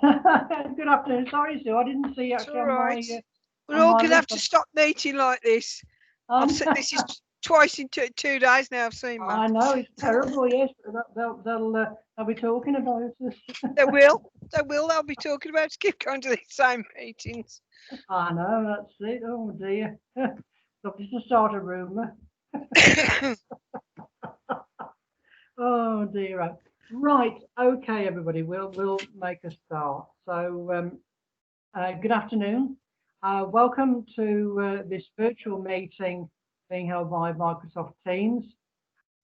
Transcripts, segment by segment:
Good afternoon. Sorry, Sue, I didn't see actually on right. my. We're all going to have to stop meeting like this. I've said this is twice in 2 days now. I've seen that. I know, it's terrible. Yes, they'll be talking about us. They will. They'll be talking about to keep going to these same meetings. I know, that's it. Oh dear. Something to start a rumour. Oh dear. Right. Okay, everybody. We'll make a start. So, good afternoon. Welcome to this virtual meeting being held by Microsoft Teams.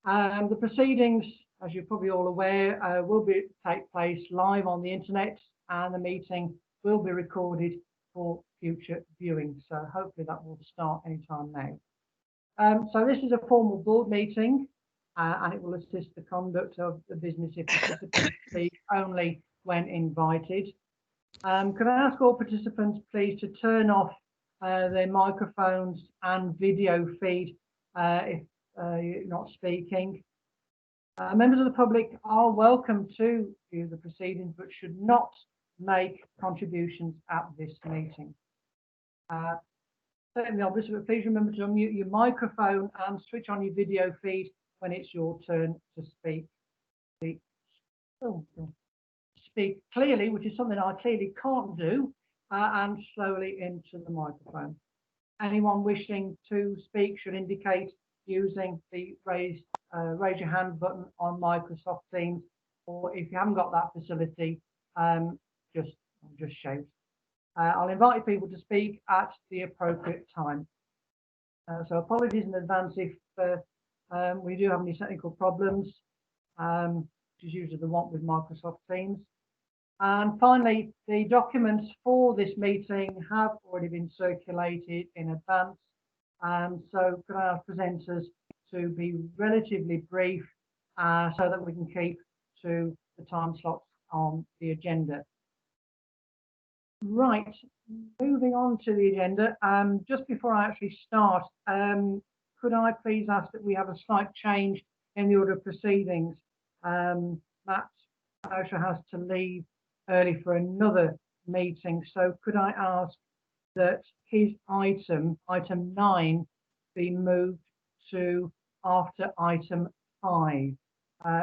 The proceedings, as you're probably all aware, will take place live on the internet, and the meeting will be recorded for future viewing. So hopefully that will start anytime now. So this is a formal board meeting, and it will assist the conduct of the business if participants speak only when invited. Could I ask all participants please to turn off their microphones and video feed if you're not speaking. Members of the public are welcome to view the proceedings but should not make contributions at this meeting. Certainly obvious, but please remember to unmute your microphone and switch on your video feed when it's your turn to speak. Speak clearly, which is something I clearly can't do, and slowly into the microphone. Anyone wishing to speak should indicate using the raise your hand button on Microsoft Teams, or if you haven't got that facility, just shout. I'll invite people to speak at the appropriate time. So apologies in advance if we do have any technical problems, which is usually the one with Microsoft Teams. And finally, the documents for this meeting have already been circulated in advance. So could I ask presenters to be relatively brief so that we can keep to the time slots on the agenda. Right, moving on to the agenda. Just before I actually start, could I please ask that we have a slight change in the order of proceedings? Matt Osher has to leave early for another meeting, so could I ask that his item 9 be moved to after item 5,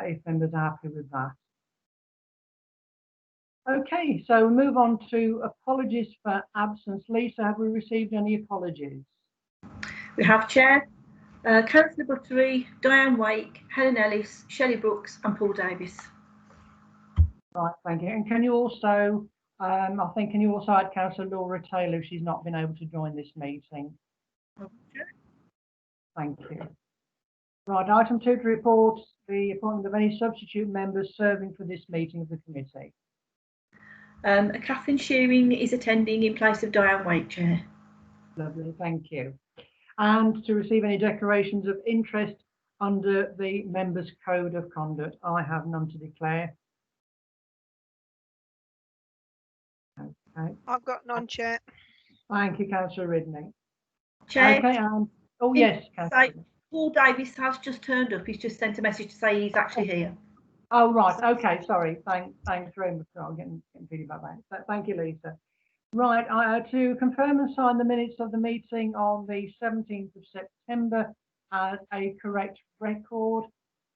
if members are happy with that. Okay, so we move on to apologies for absence. Lisa, have we received any apologies? We have, Chair. Councillor Buttery, Diane Wake, Helen Ellis, Shelley Brooks and Paul Davis. Right, thank you. And can you also, can you also add Councillor Laura Taylor if she's not been able to join this meeting? Okay. Thank you. Right, item 2 to report the appointment of any substitute members serving for this meeting of the committee. Catherine Shearing is attending in place of Diane Wake, Chair. Lovely, thank you. And to receive any declarations of interest under the Members' Code of Conduct. I have none to declare. Okay. I've got none, Chair. Thank you, Councillor Ridney. Chair. Okay, oh yes, Councillor. Paul Davis has just turned up. He's just sent a message to say he's actually here. Oh right, okay, sorry. Thanks very much. I'm getting feedback about that. Thank you, Lisa. Right, to confirm and sign the minutes of the meeting on the 17th of September as a correct record.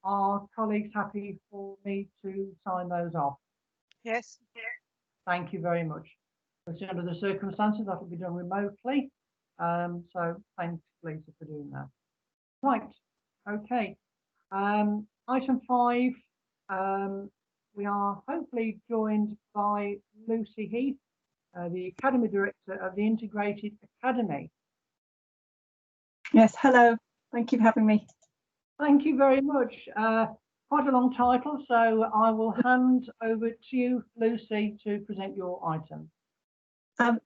Are colleagues happy for me to sign those off? Yes. Thank you very much. Under the circumstances, that will be done remotely. So thanks, Lisa, for doing that. Right, okay. Item 5, we are hopefully joined by Lucy Heath, the Academy Director of the Integrated Academy. Yes, hello. Thank you for having me. Thank you very much. Quite a long title, so I will hand over to you, Lucy, to present your item.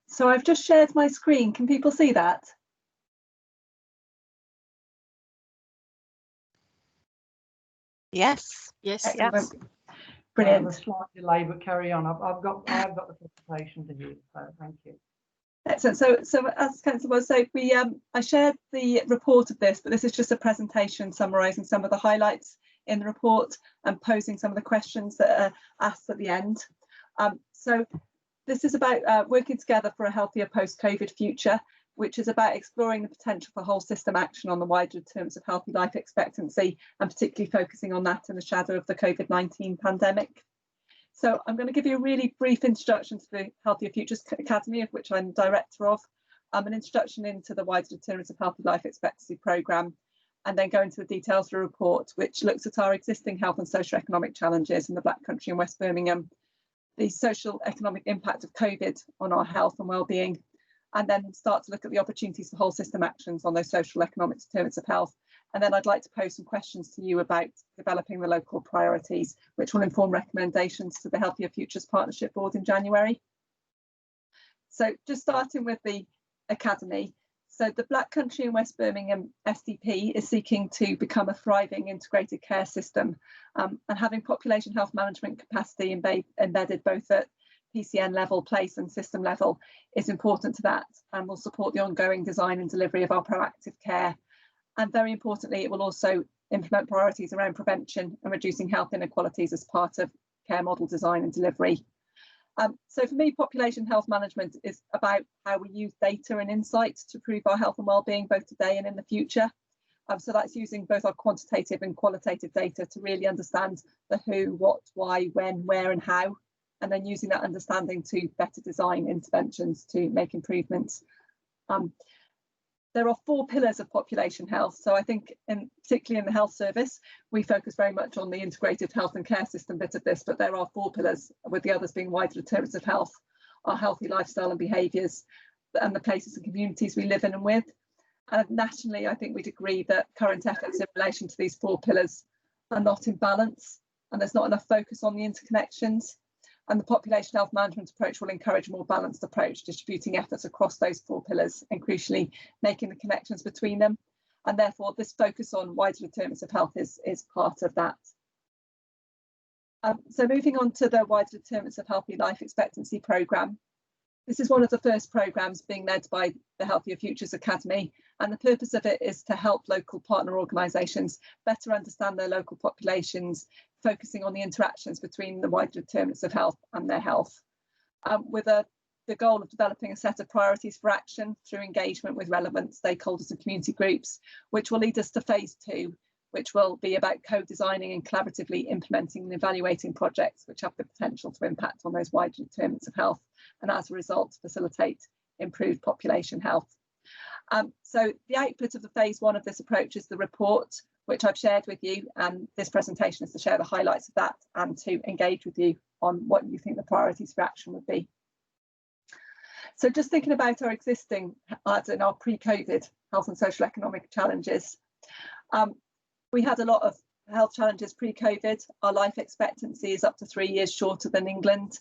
So I've just shared my screen. Can people see that? Yes. Yes. Excellent. Yes. Brilliant. I have a slight delay, but carry on. I have got the presentation to use, so thank you. Excellent. So as Councillor was saying, I shared the report of this, but this is just a presentation summarising some of the highlights in the report and posing some of the questions that are asked at the end. So this is about working together for a healthier post-COVID future, which is about exploring the potential for whole system action on the wider terms of healthy life expectancy, and particularly focusing on that in the shadow of the COVID-19 pandemic. So I'm going to give you a really brief introduction to the Healthier Futures Academy, of which I'm director of, an introduction into the wider determinants of healthy life expectancy programme, and then go into the details of the report, which looks at our existing health and socio-economic challenges in the Black Country and West Birmingham, the social economic impact of COVID on our health and well-being, and then start to look at the opportunities for whole system actions on those social economic determinants of health. And then I'd like to pose some questions to you about developing the local priorities, which will inform recommendations to the Healthier Futures Partnership Board in January. So just starting with the Academy. So the Black Country and West Birmingham SDP is seeking to become a thriving integrated care system, and having population health management capacity embedded both at PCN level, place and system level is important to that, and will support the ongoing design and delivery of our proactive care. And very importantly, it will also implement priorities around prevention and reducing health inequalities as part of care model design and delivery. So for me, population health management is about how we use data and insights to improve our health and well-being both today and in the future. So that's using both our quantitative and qualitative data to really understand the who, what, why, when, where and how, and then using that understanding to better design interventions to make improvements. There are 4 pillars of population health. So I think particularly in the health service, we focus very much on the integrated health and care system bit of this, but there are 4 pillars, with the others being wider determinants of health, our healthy lifestyle and behaviours, and the places and communities we live in and with. And nationally, I think we'd agree that current efforts in relation to these 4 pillars are not in balance, and there's not enough focus on the interconnections. And the population health management approach will encourage a more balanced approach, distributing efforts across those 4 pillars and crucially making the connections between them. And therefore, this focus on wider determinants of health is part of that. So moving on to the wider determinants of healthy life expectancy programme. This is one of the first programmes being led by the Healthier Futures Academy, and the purpose of it is to help local partner organisations better understand their local populations, focusing on the interactions between the wider determinants of health and their health, with the goal of developing a set of priorities for action through engagement with relevant stakeholders and community groups, which will lead us to phase 2, which will be about co-designing and collaboratively implementing and evaluating projects which have the potential to impact on those wider determinants of health, and as a result facilitate improved population health. So the output of the phase 1 of this approach is the report, which I've shared with you, and this presentation is to share the highlights of that and to engage with you on what you think the priorities for action would be. So just thinking about our existing and our pre-COVID health and social economic challenges, we had a lot of health challenges pre-COVID. Our life expectancy is up to 3 years shorter than England.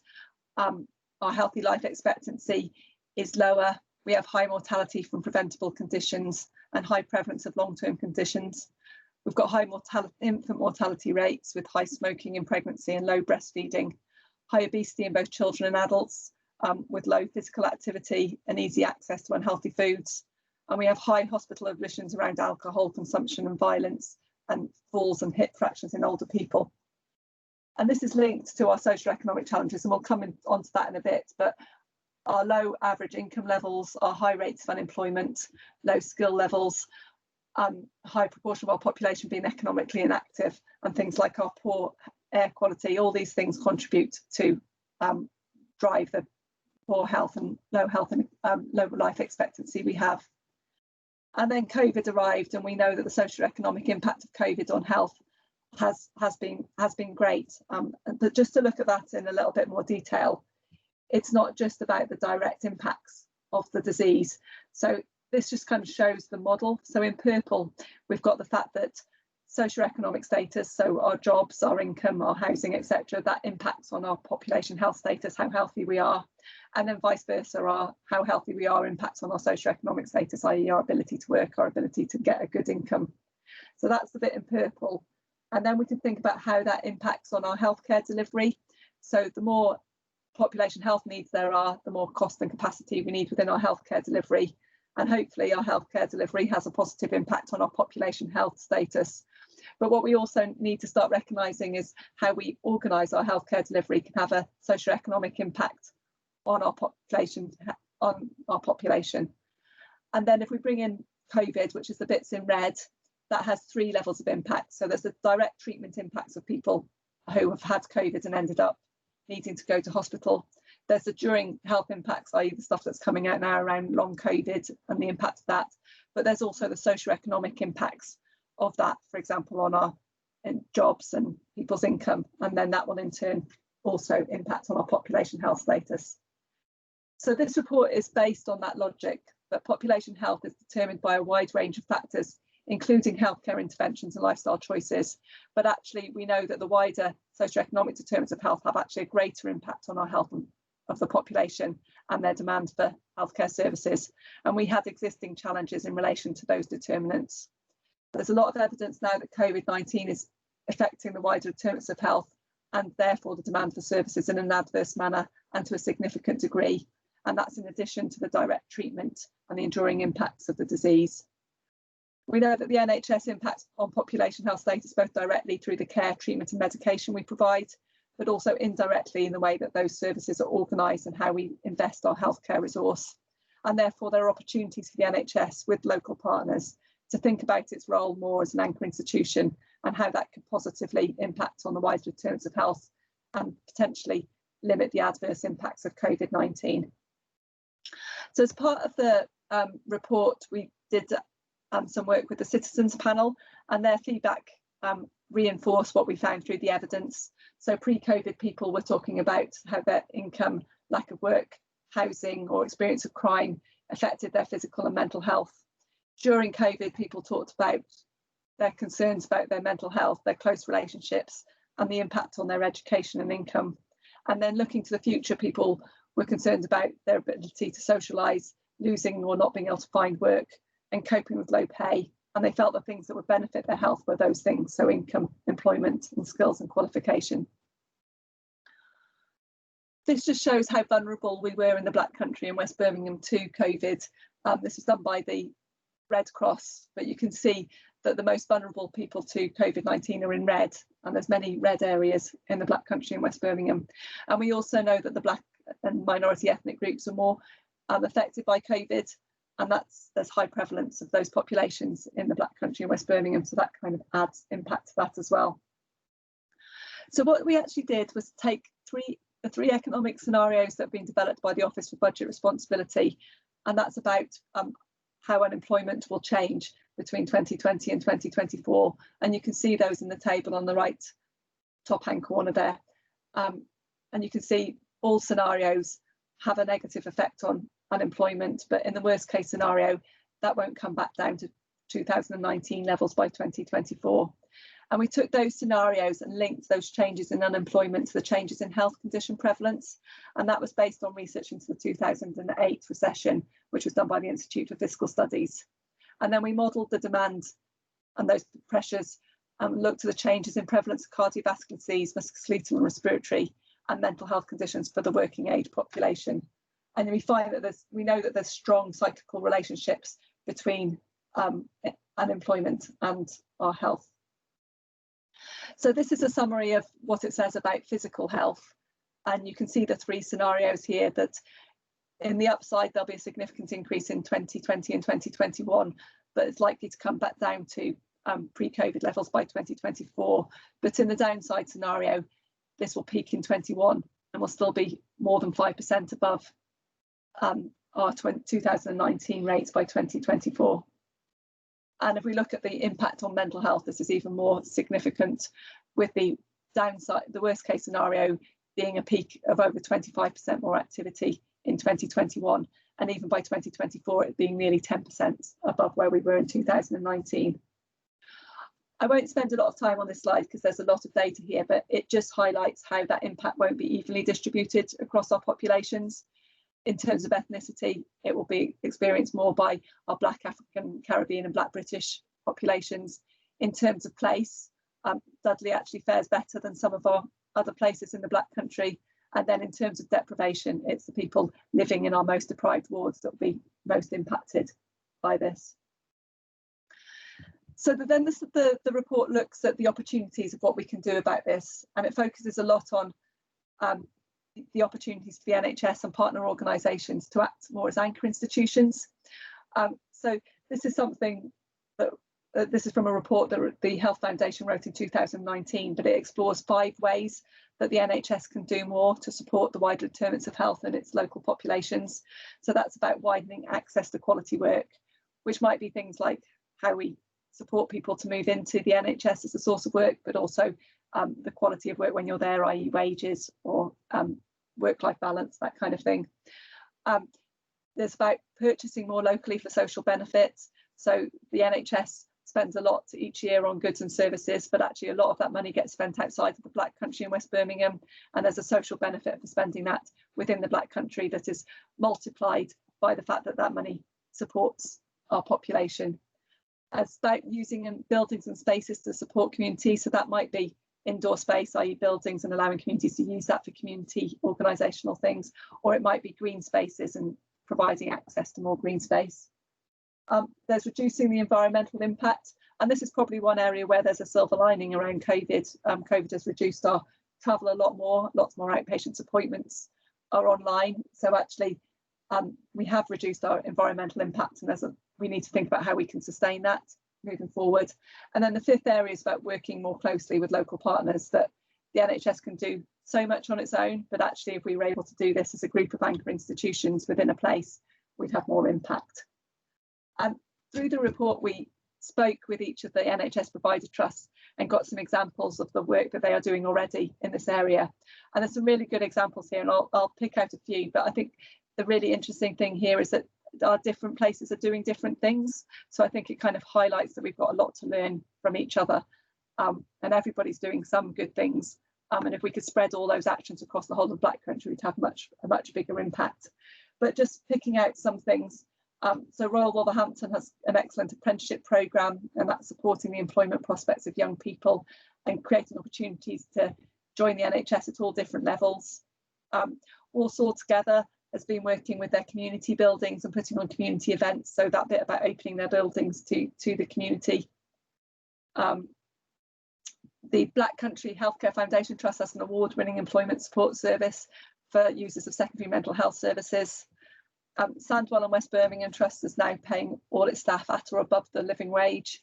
Our healthy life expectancy is lower. We have high mortality from preventable conditions and high prevalence of long-term conditions. We've got high infant mortality rates with high smoking in pregnancy and low breastfeeding, high obesity in both children and adults, with low physical activity and easy access to unhealthy foods. And we have high hospital admissions around alcohol consumption and violence, and falls and hip fractures in older people. And this is linked to our socioeconomic challenges, and we'll come onto that in a bit, but our low average income levels, our high rates of unemployment, low skill levels, high proportion of our population being economically inactive, and things like our poor air quality, all these things contribute to drive the poor health and low life expectancy we have. And then COVID arrived, and we know that the socioeconomic impact of COVID on health has been great. But just to look at that in a little bit more detail, it's not just about the direct impacts of the disease. So this just kind of shows the model. So in purple, we've got the fact that socioeconomic status, so our jobs, our income, our housing, etc., that impacts on our population health status, how healthy we are, and then vice versa, how healthy we are impacts on our socioeconomic status, i.e. our ability to work, our ability to get a good income. So that's the bit in purple. And then we can think about how that impacts on our healthcare delivery. So the more population health needs there are, the more cost and capacity we need within our healthcare delivery. And hopefully our healthcare delivery has a positive impact on our population health status. But what we also need to start recognising is how we organise our healthcare delivery can have a socioeconomic impact on our population. And then if we bring in COVID, which is the bits in red, that has 3 levels of impact. So there's the direct treatment impacts of people who have had COVID and ended up needing to go to hospital. There's the during health impacts, i.e. the stuff that's coming out now around long COVID and the impact of that. But there's also the socioeconomic impacts of that, for example, on our jobs and people's income. And then that will in turn also impact on our population health status. So this report is based on that logic that population health is determined by a wide range of factors, including healthcare interventions and lifestyle choices. But actually, we know that the wider socioeconomic determinants of health have actually a greater impact on our health of the population and their demand for healthcare services. And we had existing challenges in relation to those determinants. There's a lot of evidence now that COVID-19 is affecting the wider determinants of health and therefore the demand for services in an adverse manner and to a significant degree. And that's in addition to the direct treatment and the enduring impacts of the disease. We know that the NHS impacts on population health status both directly through the care, treatment and medication we provide, but also indirectly in the way that those services are organised and how we invest our healthcare resource. And therefore there are opportunities for the NHS with local partners to think about its role more as an anchor institution and how that could positively impact on the wider determinants of health and potentially limit the adverse impacts of COVID-19. So as part of the report, we did some work with the citizens panel, and their feedback reinforced what we found through the evidence. So pre-COVID people were talking about how their income, lack of work, housing or experience of crime affected their physical and mental health. During COVID, people talked about their concerns about their mental health, their close relationships and the impact on their education and income. And then looking to the future, people were concerned about their ability to socialise, losing or not being able to find work and coping with low pay. And they felt the things that would benefit their health were those things, so income, employment and skills and qualification. This just shows how vulnerable we were in the Black Country in West Birmingham to COVID. This was done by the Red Cross, but you can see that the most vulnerable people to COVID-19 are in red, and there's many red areas in the Black Country in West Birmingham. And we also know that the Black and minority ethnic groups are more affected by COVID, and there's high prevalence of those populations in the Black Country in West Birmingham, so that kind of adds impact to that as well. So what we actually did was take the three economic scenarios that have been developed by the Office for Budget Responsibility, and that's about how unemployment will change between 2020 and 2024, and you can see those in the table on the right top hand corner there, and you can see all scenarios have a negative effect on unemployment, but in the worst case scenario that won't come back down to 2019 levels by 2024. And we took those scenarios and linked those changes in unemployment to the changes in health condition prevalence, and that was based on research into the 2008 recession, which was done by the Institute for Fiscal Studies. And then we modelled the demand and those pressures and looked at the changes in prevalence of cardiovascular disease, musculoskeletal and respiratory and mental health conditions for the working age population. And we find that we know that there's strong cyclical relationships between unemployment and our health. So this is a summary of what it says about physical health. And you can see the three scenarios here, that in the upside, there'll be a significant increase in 2020 and 2021, but it's likely to come back down to pre-COVID levels by 2024. But in the downside scenario, this will peak in 21 and will still be more than 5% above our 2019 rates by 2024. And if we look at the impact on mental health, this is even more significant, with the downside, the worst case scenario being a peak of over 25% more activity in 2021, and even by 2024 it being nearly 10% above where we were in 2019. I won't spend a lot of time on this slide because there's a lot of data here, but it just highlights how that impact won't be evenly distributed across our populations. In terms of ethnicity, it will be experienced more by our Black, African, Caribbean and Black British populations. In terms of place, Dudley actually fares better than some of our other places in the Black Country. And then in terms of deprivation, it's the people living in our most deprived wards that will be most impacted by this. So then the report looks at the opportunities of what we can do about this, and it focuses a lot on the opportunities for the NHS and partner organisations to act more as anchor institutions. So this is something that this is from a report that the Health Foundation wrote in 2019, but it explores 5 ways that the NHS can do more to support the wider determinants of health in its local populations. So that's about widening access to quality work, which might be things like how we support people to move into the NHS as a source of work, but also the quality of work when you're there, i.e. wages or work-life balance, that kind of thing. There's about purchasing more locally for social benefits. So the NHS spends a lot each year on goods and services, but actually a lot of that money gets spent outside of the Black Country in West Birmingham, and there's a social benefit for spending that within the Black Country that is multiplied by the fact that that money supports our population. It's about using buildings and spaces to support community, so that might be indoor space, i.e. buildings, and allowing communities to use that for community organisational things, or it might be green spaces and providing access to more green space. There's reducing the environmental impact, and this is probably one area where there's a silver lining around COVID. COVID has reduced our travel a lot more, lots more outpatients appointments are online, so actually we have reduced our environmental impact, and we need to think about how we can sustain that moving forward. And then the 5th area is about working more closely with local partners. That the NHS can do so much on its own, but actually if we were able to do this as a group of anchor institutions within a place, we'd have more impact. And through the report, we spoke with each of the NHS provider trusts and got some examples of the work that they are doing already in this area. And there's some really good examples here, and I'll pick out a few, but I think the really interesting thing here is that our different places are doing different things. So I think it kind of highlights that we've got a lot to learn from each other, and everybody's doing some good things. And if we could spread all those actions across the whole of Black Country, we'd have a much bigger impact. But just picking out some things. So Royal Wolverhampton has an excellent apprenticeship programme, and that's supporting the employment prospects of young people and creating opportunities to join the NHS at all different levels. Walsall Together has been working with their community buildings and putting on community events, so that bit about opening their buildings to the community. The Black Country Healthcare Foundation Trust has an award-winning employment support service for users of secondary mental health services. Sandwell and West Birmingham Trust is now paying all its staff at or above the living wage.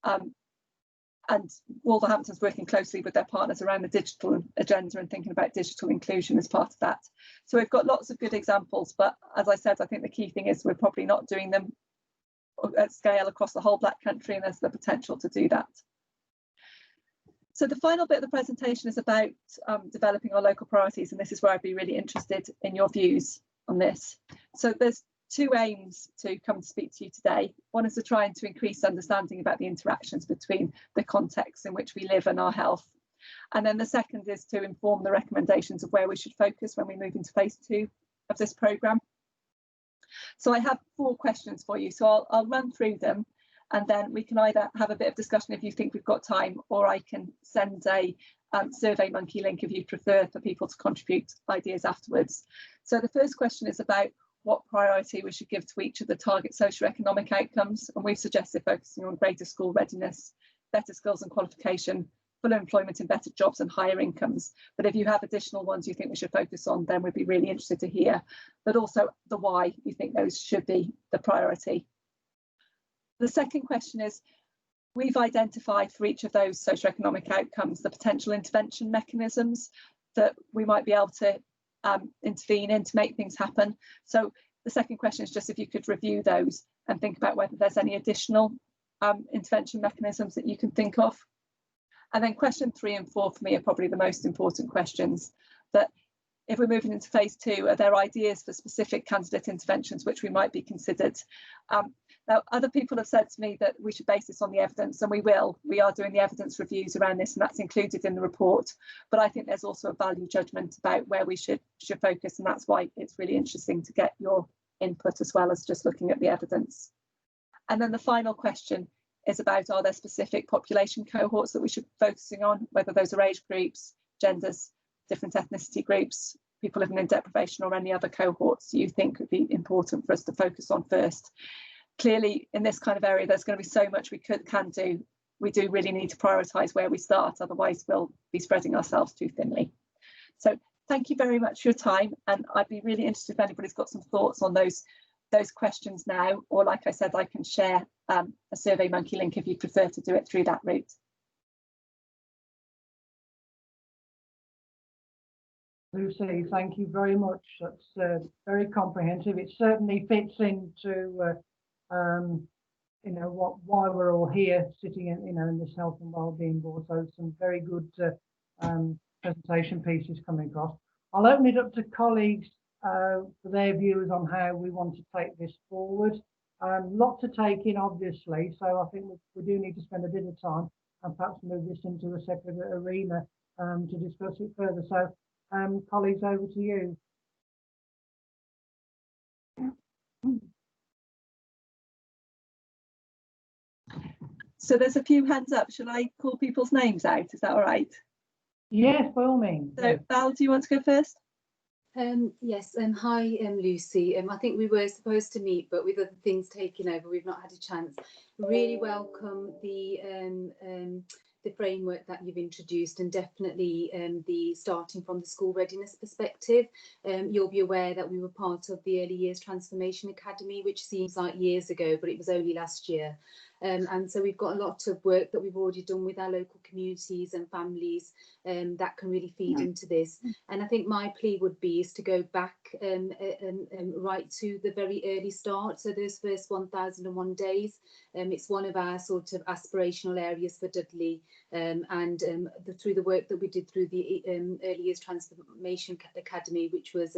And Wolverhampton's working closely with their partners around the digital agenda and thinking about digital inclusion as part of that. So we've got lots of good examples, but as I said, I think the key thing is we're probably not doing them at scale across the whole Black Country, and there's the potential to do that. So the final bit of the presentation is about developing our local priorities, and this is where I'd be really interested in your views on this. So there's 2 aims to come to speak to you today. One is to try and to increase understanding about the interactions between the contexts in which we live and our health. And then the second is to inform the recommendations of where we should focus when we move into phase 2 of this programme. So I have 4 questions for you, so I'll run through them, and then we can either have a bit of discussion if you think we've got time, or I can send a SurveyMonkey link if you prefer for people to contribute ideas afterwards. So the first question is about what priority we should give to each of the target socioeconomic outcomes, and we've suggested focusing on greater school readiness, better skills and qualification, full employment in better jobs and higher incomes. But if you have additional ones you think we should focus on, then we'd be really interested to hear, but also the why you think those should be the priority. The second question is, we've identified for each of those socioeconomic outcomes the potential intervention mechanisms that we might be able to intervene in to make things happen. So the second question is just if you could review those and think about whether there's any additional intervention mechanisms that you can think of. And then question 3 and 4 for me are probably the most important questions. That if we're moving into phase 2, are there ideas for specific candidate interventions which we might be considered? Now, other people have said to me that we should base this on the evidence, and we will. We are doing the evidence reviews around this, and that's included in the report. But I think there's also a value judgment about where we should focus, and that's why it's really interesting to get your input as well as just looking at the evidence. And then the final question is about, are there specific population cohorts that we should be focusing on, whether those are age groups, genders, different ethnicity groups, people living in deprivation, or any other cohorts you think would be important for us to focus on first. clearly in this kind of area there's going to be so much we can do. We do really need to prioritise where we start, otherwise we'll be spreading ourselves too thinly. So thank you very much for your time, and I'd be really interested if anybody's got some thoughts on those questions now, or like I said, I can share a SurveyMonkey link if you prefer to do it through that route. Lucy, thank you very much. That's very comprehensive. It certainly fits into you know, why we're all here sitting in, you know, in this health and wellbeing board. So some very good presentation pieces coming across. I'll open it up to colleagues for their views on how we want to take this forward. Lot to take in, obviously, so I think we do need to spend a bit of time and perhaps move this into a separate arena to discuss it further. So colleagues, over to you. So there's a few hands up. Shall I call people's names out? Is that all right? Yes, by all means. So yes. Val, do you want to go first? Yes, hi, Lucy. I think we were supposed to meet, but with other things taking over, we've not had a chance. Really welcome the framework that you've introduced, and definitely the starting from the school readiness perspective. You'll be aware that we were part of the Early Years Transformation Academy, which seems like years ago, but it was only last year. And so we've got a lot of work that we've already done with our local communities and families that can really feed into this. And I think my plea would be is to go back right to the very early start. So those first 1001 days, it's one of our sort of aspirational areas for Dudley. Through the work that we did through the Early Years Transformation Academy, which was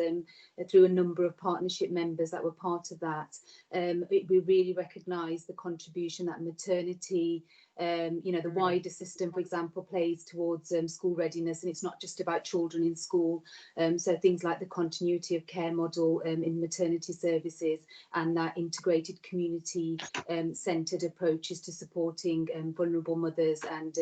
through a number of partnership members that were part of that, we really recognise the contribution that maternity, you know, the wider system, for example, plays towards school readiness. And it's not just about children in school. So things like the continuity of care model in maternity services, and that integrated community centred approaches to supporting vulnerable mothers and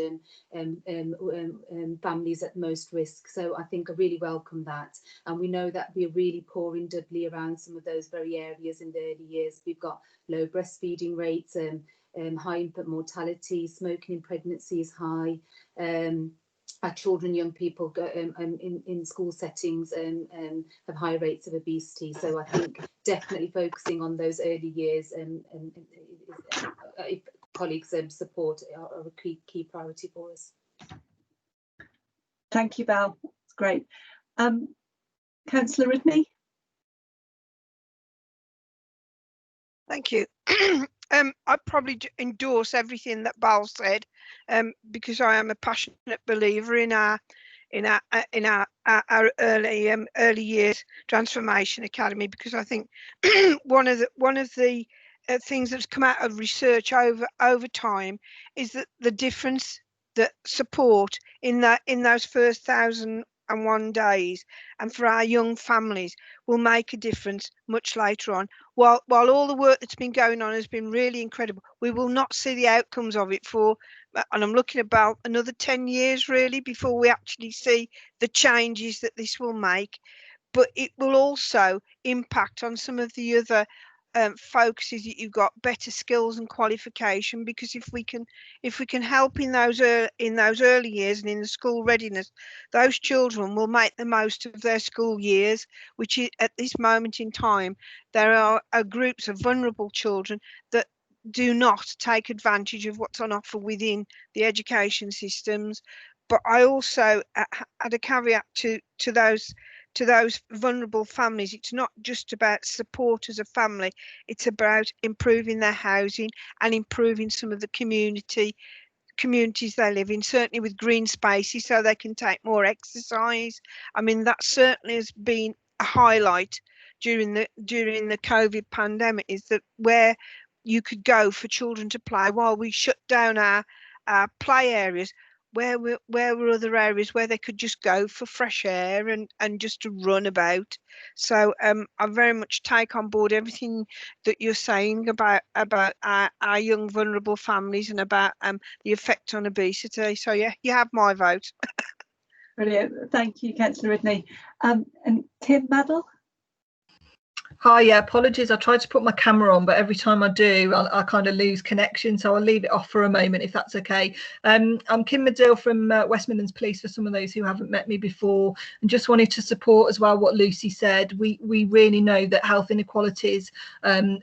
families at most risk. So I think I really welcome that. And we know that we're really poor in Dudley around some of those very areas in the early years. We've got low breastfeeding rates, high infant mortality, smoking in pregnancy is high. Our children, young people in school settings have high rates of obesity. So I think definitely focusing on those early years and colleagues' support are a key priority for us. Thank you, Val. It's great. Councillor Ridney. Thank you. I probably endorse everything that Val said, because I am a passionate believer in our early years transformation academy, because I think one of the things that's come out of research over time is that the difference that support in those first 1001 days and for our young families will make a difference much later on. While all the work that's been going on has been really incredible, we will not see the outcomes of it for, and I'm looking about another 10 years really before we actually see the changes that this will make. But it will also impact on some of the other focuses that you've got, better skills and qualification, because if we can help in those early years and in the school readiness, those children will make the most of their school years, which is, at this moment in time, there are groups of vulnerable children that do not take advantage of what's on offer within the education systems. But I also add a caveat to those vulnerable families. It's not just about support as a family, it's about improving their housing and improving some of the communities they live in, certainly with green spaces so they can take more exercise. I mean, that certainly has been a highlight during the COVID pandemic, is that where you could go for children to play while we shut down our play areas, where were other areas where they could just go for fresh air and just to run about. So I very much take on board everything that you're saying about our young vulnerable families and about the effect on obesity. So yeah, you have my vote. Brilliant. Thank you, Councillor Ridney. And Tim Maddle. Hi, yeah, apologies. I tried to put my camera on, but every time I do, I kind of lose connection. So I'll leave it off for a moment, if that's okay. I'm Kim Medill from West Midlands Police, for some of those who haven't met me before, and just wanted to support as well what Lucy said. We really know that health inequalities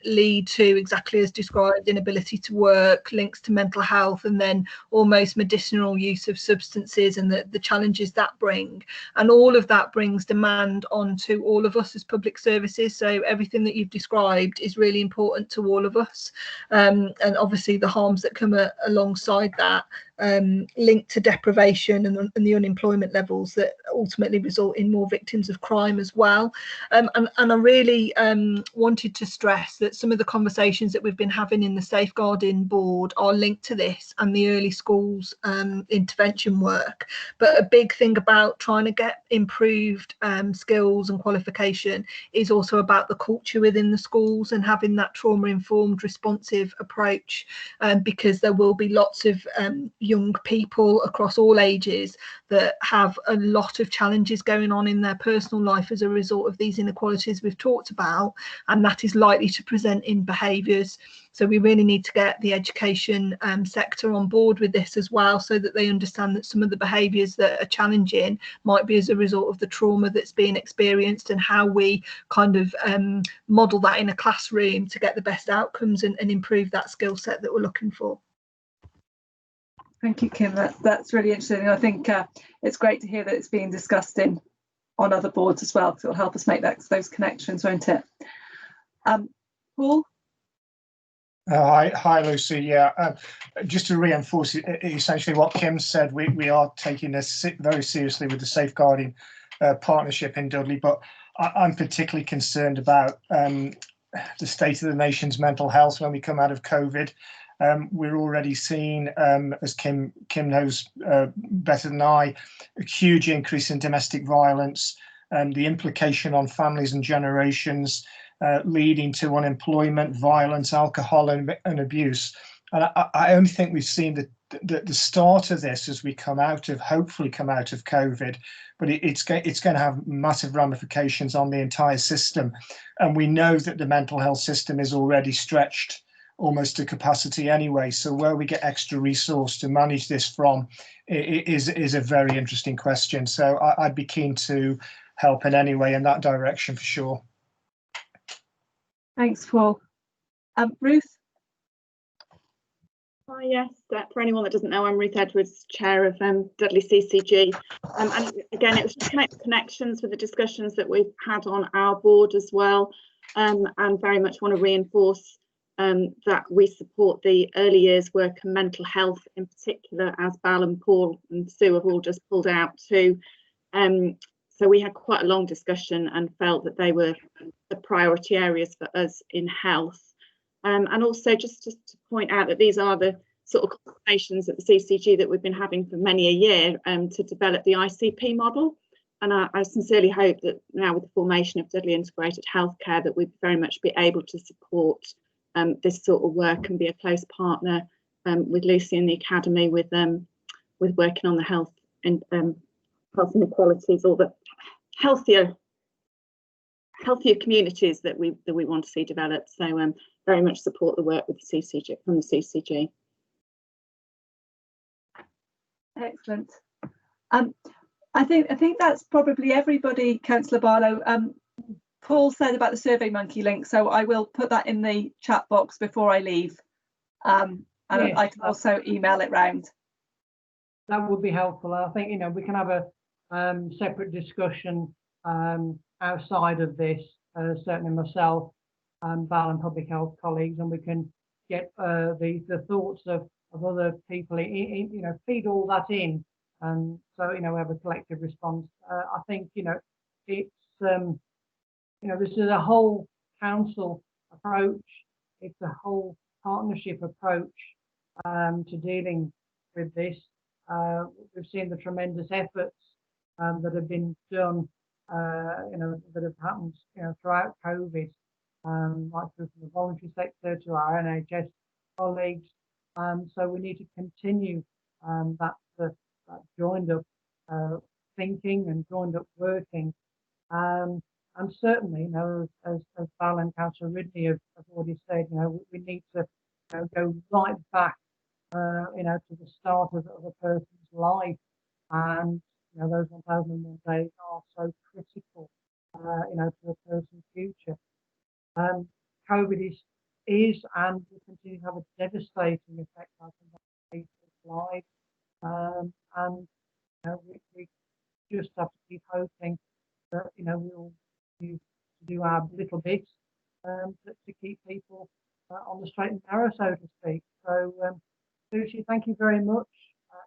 lead to, exactly as described, inability to work, links to mental health, and then almost medicinal use of substances and the challenges that bring. And all of that brings demand onto all of us as public services. So everything that you've described is really important to all of us, and obviously the harms that come alongside that, linked to deprivation and the unemployment levels that ultimately result in more victims of crime as well. And I really wanted to stress that some of the conversations that we've been having in the Safeguarding Board are linked to this and the early schools intervention work. But a big thing about trying to get improved skills and qualification is also about the culture within the schools and having that trauma-informed, responsive approach, because there will be lots of young people across all ages that have a lot of challenges going on in their personal life as a result of these inequalities we've talked about, and that is likely to present in behaviours. So we really need to get the education sector on board with this as well, so that they understand that some of the behaviours that are challenging might be as a result of the trauma that's being experienced, and how we kind of model that in a classroom to get the best outcomes and improve that skill set that we're looking for. Thank you, Kim. That's really interesting. I think it's great to hear that it's being discussed on other boards as well, because it'll help us make those connections, won't it? Paul? Hi, Lucy. Yeah, just to reinforce essentially what Kim said, we are taking this very seriously with the Safeguarding Partnership in Dudley, but I'm particularly concerned about the state of the nation's mental health when we come out of COVID. We're already seeing, as Kim knows better than I, a huge increase in domestic violence, and the implication on families and generations, leading to unemployment, violence, alcohol, and abuse. And I only think we've seen the start of this as we hopefully come out of COVID, but it's going to have massive ramifications on the entire system. And we know that the mental health system is already stretched almost to capacity anyway. So where we get extra resource to manage this from is a very interesting question. So I'd be keen to help in any way in that direction for sure. Thanks, Paul. Ruth? Hi, yes. For anyone that doesn't know, I'm Ruth Edwards, Chair of Dudley CCG. And again, it was just to make connections with the discussions that we've had on our board as well, and very much want to reinforce that we support the early years work and mental health in particular, as Bal and Paul and Sue have all just pulled out too. So we had quite a long discussion and felt that they were the priority areas for us in health. And also just to point out that these are the sort of conversations at the CCG that we've been having for many a year to develop the ICP model. And I sincerely hope that now with the formation of Dudley Integrated Healthcare that we'd very much be able to support this sort of work and be a close partner with Lucy and the Academy with working on the health inequalities, or the healthier communities that we want to see developed. So very much support the work with the CCG from the CCG. Excellent. I think that's probably everybody, Councillor Barlow. Paul said about the SurveyMonkey link, so I will put that in the chat box before I leave, and yes, I can also email it round. That would be helpful. I think we can have a separate discussion outside of this, certainly myself, Bal and public health colleagues, and we can get the thoughts of other people, feed all that in, and so we have a collective response. I think it's this is a whole council approach. It's a whole partnership approach to dealing with this. We've seen the tremendous efforts that have been done, that have happened, throughout COVID, right through from the voluntary sector to our NHS colleagues. So we need to continue that joined up thinking and joined up working. And certainly, you know, as Val and Councillor Ridley have already said, you know, we need to, you know, go right back, you know, to the start of a person's life, and you know, those 1001 days are so critical, you know, to a person's future. COVID is and will continue to have a devastating effect on people's lives, and you know, we just have to keep hoping that, you know, we'll do our little bit to keep people on the straight and narrow, so to speak. So, Lucy, thank you very much.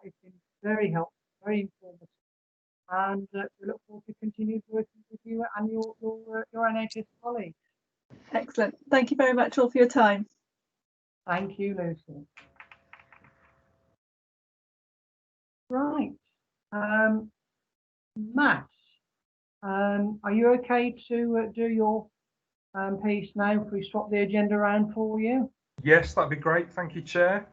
It's been very helpful, very informative, and we look forward to continued working with you and your NHS colleagues. Excellent. Thank you very much all for your time. Thank you, Lucy. Right. Matt, are you okay to do your piece now if we swap the agenda around for you? Yes, that'd be great. Thank you, Chair.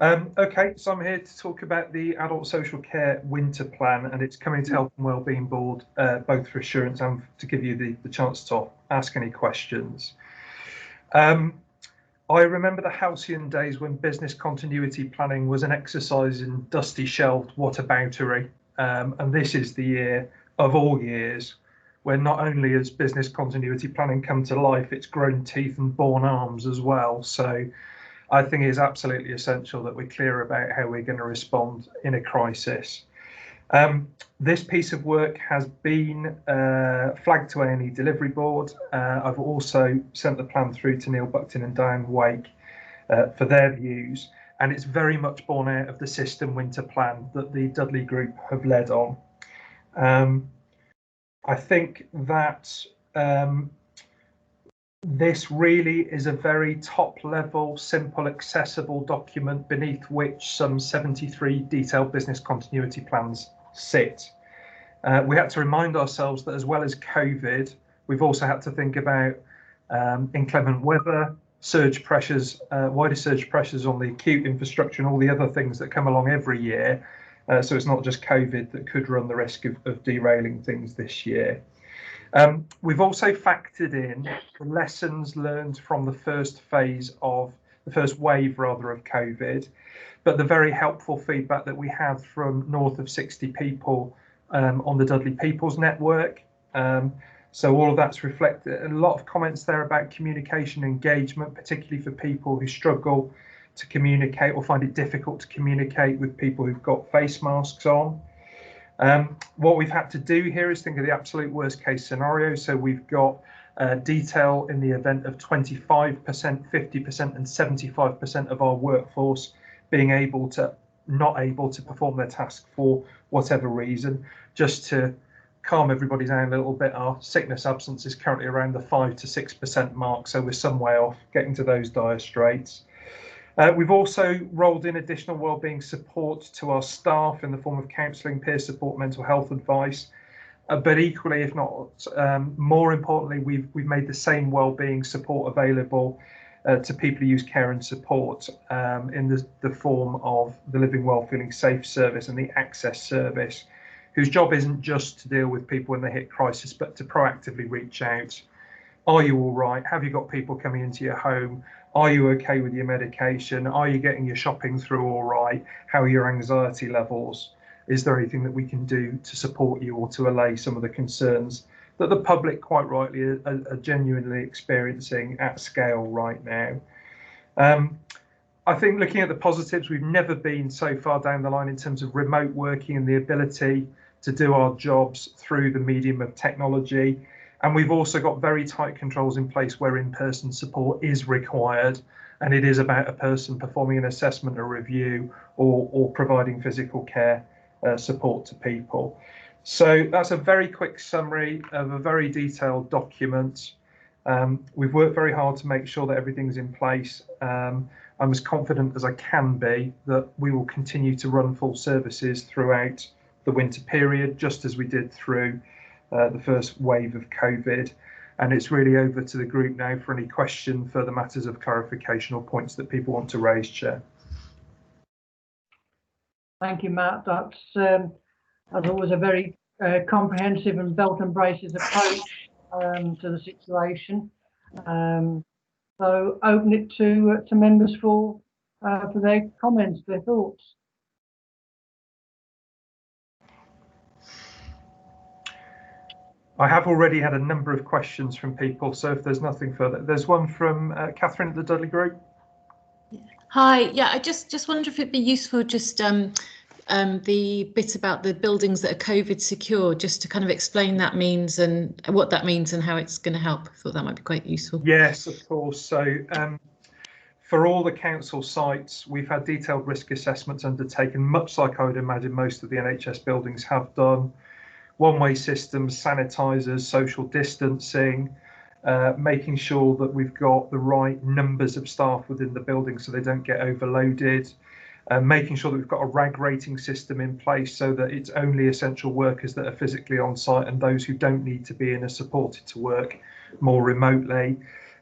Okay, so I'm here to talk about the Adult Social Care Winter Plan and its Community Health and Wellbeing Board, both for assurance and to give you the chance to ask any questions. I remember the halcyon days when business continuity planning was an exercise in dusty shelved whataboutery, and this is the year of all years when not only has business continuity planning come to life, it's grown teeth and borne arms as well. So I think it's absolutely essential that we're clear about how we're going to respond in a crisis. This piece of work has been flagged to A&E Delivery Board. I've also sent the plan through to Neil Buckton and Diane Wake for their views, and it's very much born out of the system winter plan that the Dudley Group have led on. I think that this really is a very top level, simple, accessible document beneath which some 73 detailed business continuity plans sit. We had to remind ourselves that as well as COVID, we've also had to think about inclement weather, surge pressures, wider surge pressures on the acute infrastructure and all the other things that come along every year. So it's not just COVID that could run the risk of derailing things this year. We've also factored in the lessons learned from the first wave of COVID, but the very helpful feedback that we had from north of 60 people on the Dudley People's Network. So all of that's reflected. A lot of comments there about communication engagement, particularly for people who struggle to communicate or find it difficult to communicate with people who've got face masks on. What we've had to do here is think of the absolute worst case scenario. So we've got detail in the event of 25%, 50% and 75% of our workforce being not able to perform their task for whatever reason. Just to calm everybody down a little bit, our sickness absence is currently around the 5 to 6% mark, so we're some way off getting to those dire straits. We've also rolled in additional wellbeing support to our staff in the form of counselling, peer support, mental health advice. But equally, if not more importantly, we've made the same wellbeing support available to people who use care and support in the form of the Living Well Feeling Safe service and the Access service, whose job isn't just to deal with people when they hit crisis, but to proactively reach out. Are you all right? Have you got people coming into your home? Are you okay with your medication? Are you getting your shopping through all right? How are your anxiety levels? Is there anything that we can do to support you or to allay some of the concerns that the public quite rightly are genuinely experiencing at scale right now? I think looking at the positives, we've never been so far down the line in terms of remote working and the ability to do our jobs through the medium of technology. And we've also got very tight controls in place where in-person support is required, and it is about a person performing an assessment or review or providing physical care support to people. So that's a very quick summary of a very detailed document. We've worked very hard to make sure that everything's in place. I'm as confident as I can be that we will continue to run full services throughout the winter period, just as we did through the first wave of COVID. And it's really over to the group now for any question, further matters of clarification or points that people want to raise, Chair. Thank you, Matt. That's as always a very comprehensive and belt and braces approach. to the situation. So open it to members for their comments, their thoughts. I have already had a number of questions from people, so if there's nothing further, there's one from Catherine at the Dudley Group. Hi, yeah, I just wonder if it'd be useful just the bit about the buildings that are COVID secure, just to kind of explain that means and what that means and how it's going to help. I thought that might be quite useful. Yes, of course. So for all the council sites, we've had detailed risk assessments undertaken, much like I would imagine most of the NHS buildings have done. One-way systems, sanitisers, social distancing, making sure that we've got the right numbers of staff within the building so they don't get overloaded, making sure that we've got a RAG rating system in place so that it's only essential workers that are physically on site and those who don't need to be in are supported to work more remotely.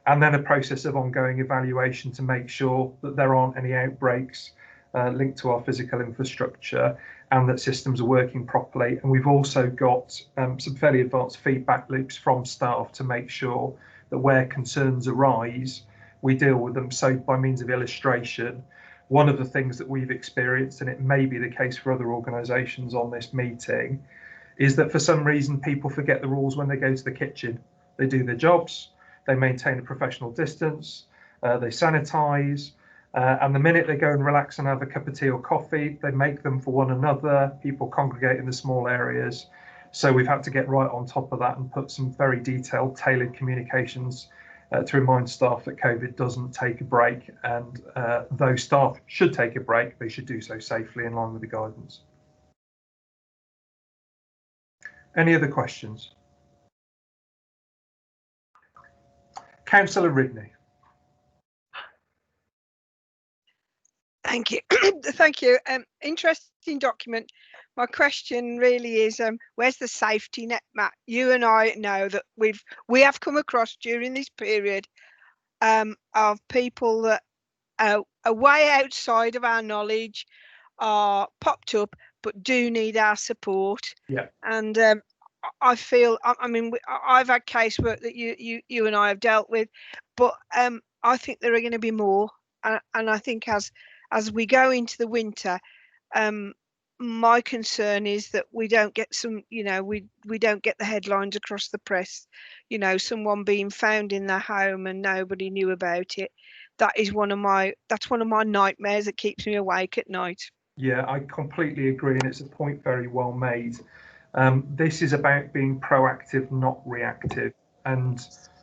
And then a process of ongoing evaluation to make sure that there aren't any outbreaks linked to our physical infrastructure and that systems are working properly. And we've also got some fairly advanced feedback loops from staff to make sure that where concerns arise, we deal with them. So by means of illustration, one of the things that we've experienced, and it may be the case for other organisations on this meeting, is that for some reason people forget the rules when they go to the kitchen. They do their jobs, they maintain a professional distance, they sanitise, and the minute they go and relax and have a cup of tea or coffee, they make them for one another. People congregate in the small areas. So we've had to get right on top of that and put some very detailed, tailored communications to remind staff that COVID doesn't take a break, and those staff should take a break, they should do so safely in line with the guidance. Any other questions? Councillor Ridney. Thank you. Thank you. Interesting document. My question really is, where's the safety net, Matt? You and I know that we have come across during this period of people that are way outside of our knowledge, are popped up, but do need our support. Yeah. And I feel, I mean, I've had casework that you and I have dealt with, but I think there are going to be more. And I think as we go into the winter, my concern is that we don't get some, we don't get the headlines across the press, someone being found in their home and nobody knew about it. That's one of my nightmares that keeps me awake at night. Yeah, I completely agree, and it's a point very well made. This is about being proactive, not reactive, and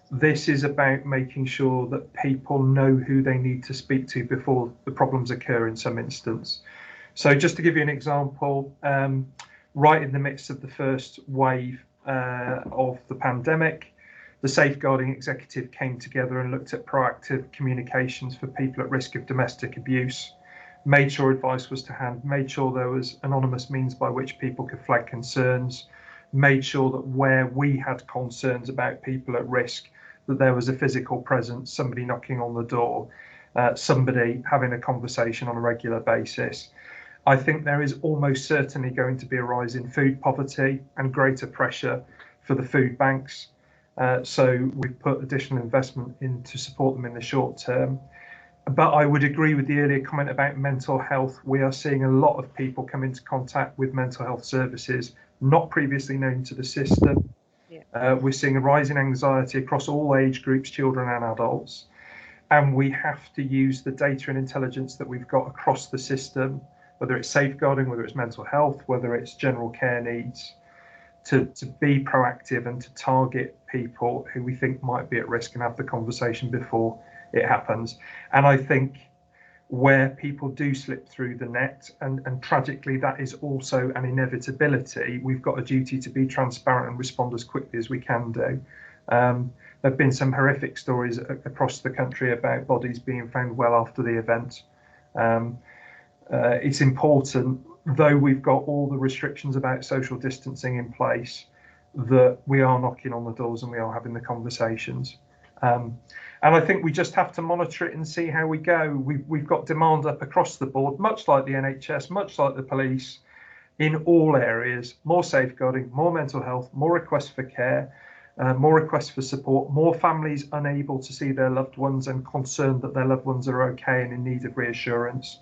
this is about making sure that people know who they need to speak to before the problems occur in some instance. So just to give you an example, right in the midst of the first wave of the pandemic, the Safeguarding Executive came together and looked at proactive communications for people at risk of domestic abuse, made sure advice was to hand, made sure there was anonymous means by which people could flag concerns, made sure that where we had concerns about people at risk, that there was a physical presence, somebody knocking on the door, somebody having a conversation on a regular basis. I think there is almost certainly going to be a rise in food poverty and greater pressure for the food banks. So we've put additional investment in to support them in the short term. But I would agree with the earlier comment about mental health. We are seeing a lot of people come into contact with mental health services not previously known to the system. Yeah. We're seeing a rise in anxiety across all age groups, children and adults. And we have to use the data and intelligence that we've got across the system, whether it's safeguarding, whether it's mental health, whether it's general care needs, to be proactive and to target people who we think might be at risk and have the conversation before it happens. And I think where people do slip through the net, and tragically that is also an inevitability, we've got a duty to be transparent and respond as quickly as we can do. There have been some horrific stories across the country about bodies being found well after the event. It's important, though we've got all the restrictions about social distancing in place, that we are knocking on the doors and we are having the conversations. And I think we just have to monitor it and see how we go. We've got demand up across the board, much like the NHS, much like the police, in all areas, more safeguarding, more mental health, more requests for care. more requests for support, more families unable to see their loved ones and concerned that their loved ones are okay and in need of reassurance.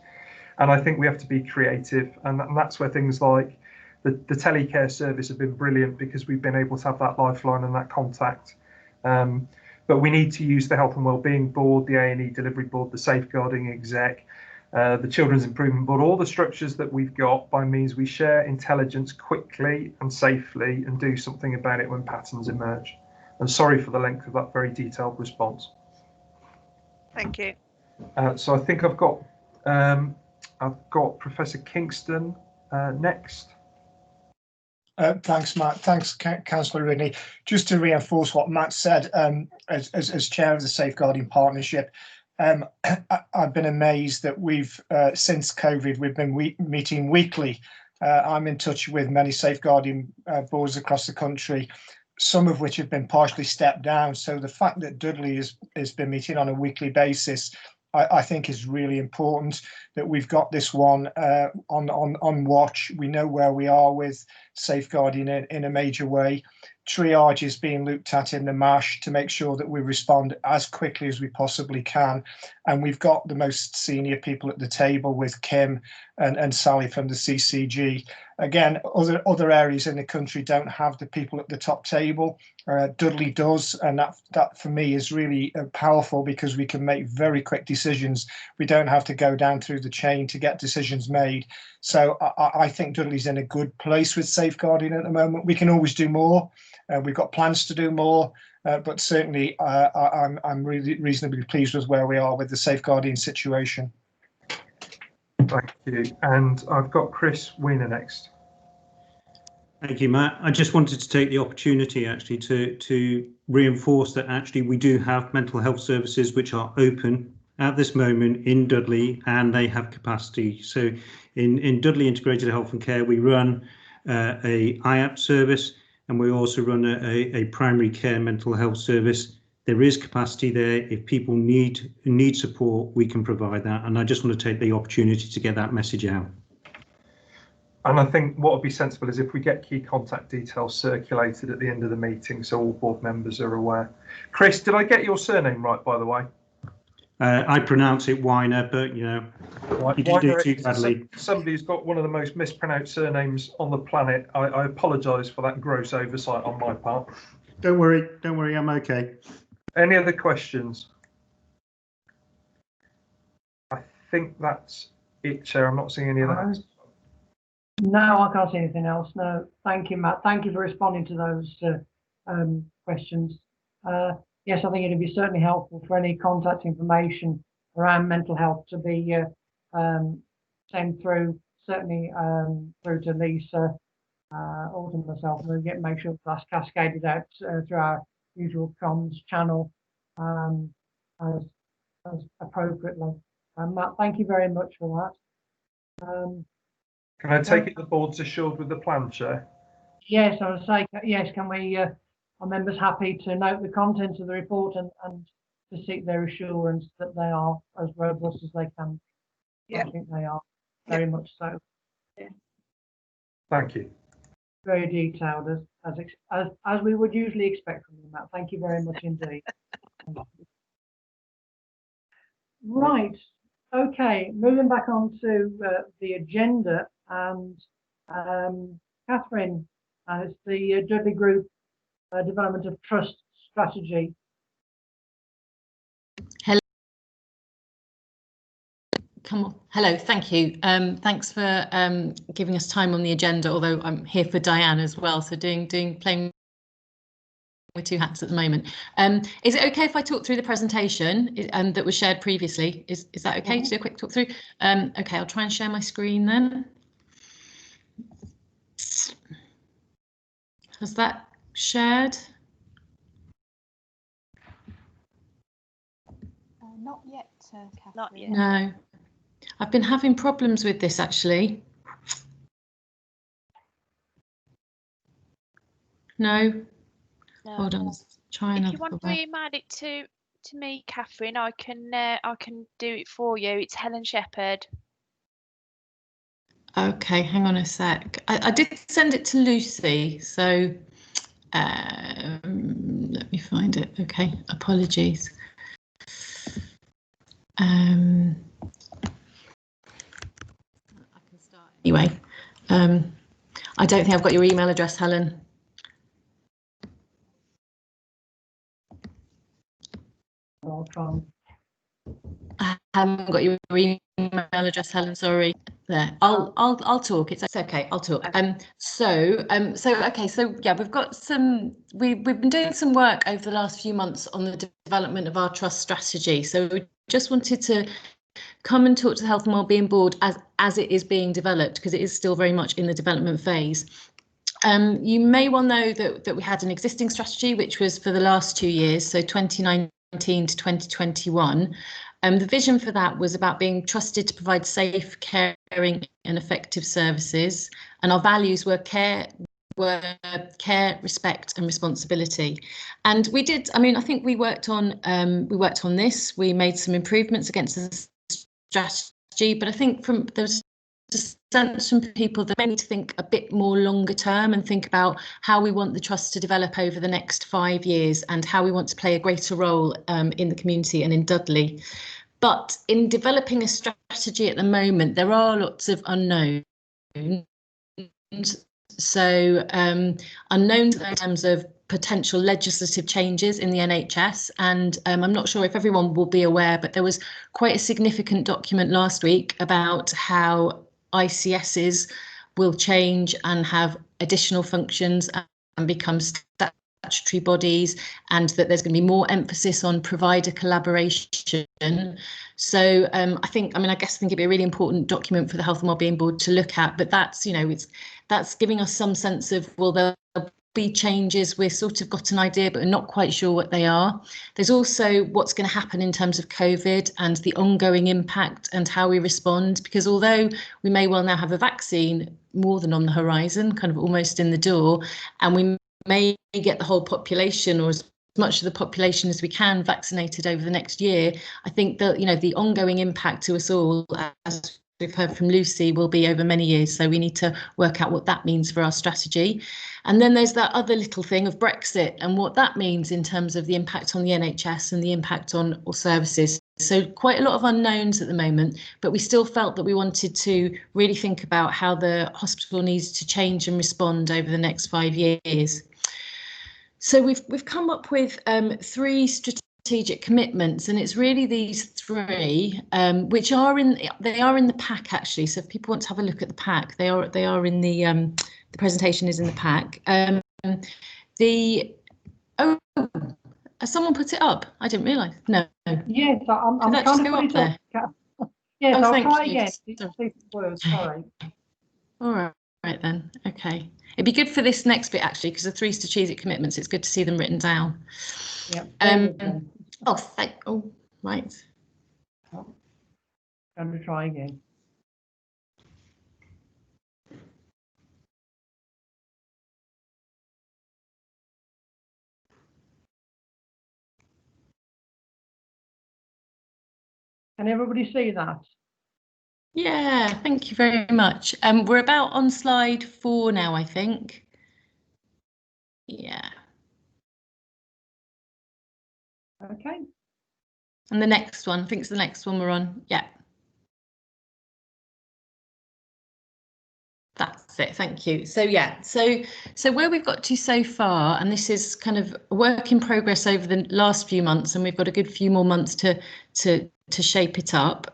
And I think we have to be creative, and that's where things like the telecare service have been brilliant, because we've been able to have that lifeline and that contact. But we need to use the Health and Wellbeing Board, the A&E Delivery Board, the Safeguarding Exec, the Children's Improvement Board, all the structures that we've got by means we share intelligence quickly and safely and do something about it when patterns emerge. And sorry for the length of that very detailed response. Thank you. So I think I've got Professor Kingston next. Thanks, Matt. Thanks, Councillor Ridley. Just to reinforce what Matt said, as chair of the Safeguarding Partnership, I've been amazed that we've, since COVID, we've been meeting weekly. I'm in touch with many safeguarding boards across the country, some of which have been partially stepped down. So the fact that Dudley has been meeting on a weekly basis, I think is really important, that we've got this one on watch. We know where we are with safeguarding in a major way. Triage is being looked at in the MASH to make sure that we respond as quickly as we possibly can. And we've got the most senior people at the table with Kim and Sally from the CCG. Again, other areas in the country don't have the people at the top table. Dudley does, and that for me is really powerful, because we can make very quick decisions. We don't have to go down through the chain to get decisions made. So I think Dudley's in a good place with safeguarding at the moment. We can always do more. We've got plans to do more, but certainly I'm really reasonably pleased with where we are with the safeguarding situation. Thank you. And I've got Chris Weiner next. Thank you, Matt. I just wanted to take the opportunity actually to reinforce that actually we do have mental health services which are open at this moment in Dudley, and they have capacity. So in Dudley Integrated Health and Care, we run a IAP service, and we also run a primary care mental health service. There is capacity there. If people need support, we can provide that. And I just want to take the opportunity to get that message out. And I think what would be sensible is if we get key contact details circulated at the end of the meeting, so all board members are aware. Chris, did I get your surname right, by the way? I pronounce it Weiner, but you know, you didn't do too badly. Somebody who's got one of the most mispronounced surnames on the planet. I apologise for that gross oversight on my part. Don't worry, I'm okay. Any other questions? I think that's it, Chair. I'm not seeing any other hands. No, I can't see anything else. No, thank you, Matt. Thank you for responding to those questions. Yes, I think it'd be certainly helpful for any contact information around mental health to be sent through, certainly through to Lisa or to myself, and we'll make sure that's cascaded out through our usual comms channel as appropriately. Matt, thank you very much for that. Can I take it the board's assured with the plan, Chair? Yes, I would say yes. Can we? Are members happy to note the contents of the report and to seek their assurance that they are as robust as they can? Yeah, I think they are very much so. Yeah. Thank you. Very detailed, as we would usually expect from you, Matt. Thank you very much indeed. Right. Okay. Moving back on to the agenda, and Catherine, it's the Dudley Group Development of Trust Strategy. Hello. Come on. Hello, thank you. Thanks for giving us time on the agenda, although I'm here for Diane as well, so playing with two hats at the moment. Is it okay if I talk through the presentation that was shared previously? Is that okay to do a quick talk through? Okay, I'll try and share my screen then. Has that shared? Not yet, Catherine. Not yet. No, I've been having problems with this actually. No. Hold on, try another. If you want to email it to me, Catherine, I can do it for you. It's Helen Shepherd. Okay, hang on a sec. I did send it to Lucy, so me find it. Okay, apologies. I can start anyway. I don't think I've got your email address, Helen. I'll try. I haven't got your email address, Helen. Sorry. There. I'll talk. It's okay. I'll talk. So yeah, we've got some. We've been doing some work over the last few months on the development of our trust strategy. So we just wanted to come and talk to the Health and Wellbeing Board as it is being developed, because it is still very much in the development phase. You may well know that we had an existing strategy which was for the last 2 years, so 2019 to 2021. The vision for that was about being trusted to provide safe, caring and effective services, and our values were care, respect and responsibility. And we did, I mean, I think we worked on this, we made some improvements against the strategy, but I think there's a sense from people that may need to think a bit more longer term and think about how we want the trust to develop over the next 5 years and how we want to play a greater role in the community and in Dudley. But in developing a strategy at the moment, there are lots of unknowns. So unknowns in terms of potential legislative changes in the NHS, and I'm not sure if everyone will be aware, but there was quite a significant document last week about how ICSs will change and have additional functions and become statutory bodies, and that there's going to be more emphasis on provider collaboration. So I guess it'd be a really important document for the Health and Wellbeing Board to look at, but that's, that's giving us some sense of, well, there'll be changes, we've sort of got an idea, but we're not quite sure what they are. There's also what's going to happen in terms of COVID and the ongoing impact and how we respond, because although we may well now have a vaccine more than on the horizon, kind of almost in the door, and we may get the whole population, or as much of the population as we can, vaccinated over the next year, I think that, the ongoing impact to us all, as we've heard from Lucy, will be over many years. So we need to work out what that means for our strategy. And then there's that other little thing of Brexit and what that means in terms of the impact on the NHS and the impact on all services. So quite a lot of unknowns at the moment, but we still felt that we wanted to really think about how the hospital needs to change and respond over the next 5 years. So we've come up with 3 strategic commitments, and it's really these 3 which are in the pack actually. So if people want to have a look at the pack, they are in the presentation is in the pack. Has someone put it up? I didn't realise. No. Yes, I'm trying to put it up there. Yes, I'll try again. Sorry. All right then. Okay. It'd be good for this next bit actually, because the 3 strategic commitments, it's good to see them written down. Yeah. Right. I'm going to try again. Can everybody see that? Yeah, thank you very much. We're about on slide 4 now, I think. Yeah. Okay. And the next one, I think it's the next one we're on. Yeah. That's it, thank you. So yeah, so where we've got to so far, and this is kind of a work in progress over the last few months, and we've got a good few more months to shape it up.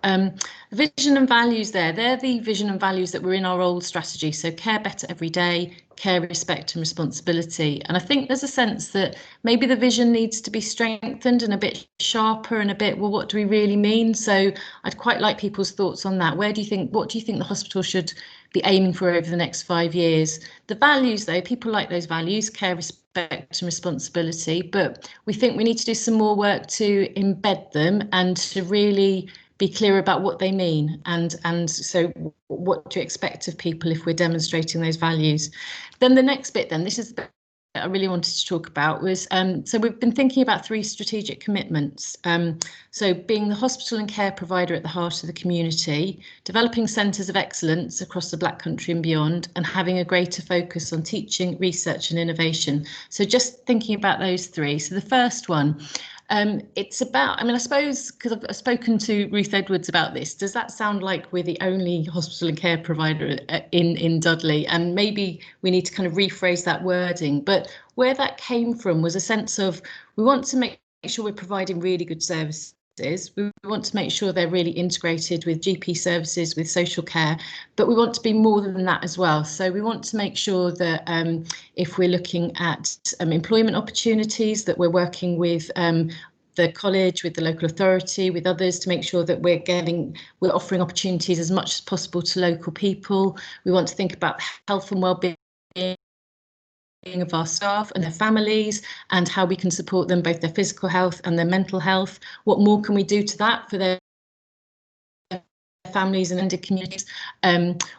Vision and values they're the vision and values that were in our old strategy. So care better every day, care, respect and responsibility. And I think there's a sense that maybe the vision needs to be strengthened and a bit sharper and a bit, well, what do we really mean? So I'd quite like people's thoughts on that. What do you think the hospital should be aiming for over the next 5 years? The values though, people like those values, care, respect and responsibility, but we think we need to do some more work to embed them and to really be clear about what they mean, and so what to expect of people if we're demonstrating those values. Then the next bit, then this is the I really wanted to talk about was, so we've been thinking about 3 strategic commitments. So being the hospital and care provider at the heart of the community, developing centres of excellence across the Black Country and beyond, and having a greater focus on teaching, research and innovation. So just thinking about those 3. So the first one, it's about, I mean, I suppose, because I've spoken to Ruth Edwards about this, does that sound like we're the only hospital and care provider in Dudley? And maybe we need to kind of rephrase that wording. But where that came from was a sense of, we want to make sure we're providing really good services. We want to make sure they're really integrated with GP services, with social care, but we want to be more than that as well. So we want to make sure that if we're looking at employment opportunities, that we're working with the college, with the local authority, with others, to make sure that we're offering opportunities as much as possible to local people. We want to think about health and wellbeing of our staff and their families, and how we can support them, both their physical health and their mental health. What more can we do to that for their families and under communities?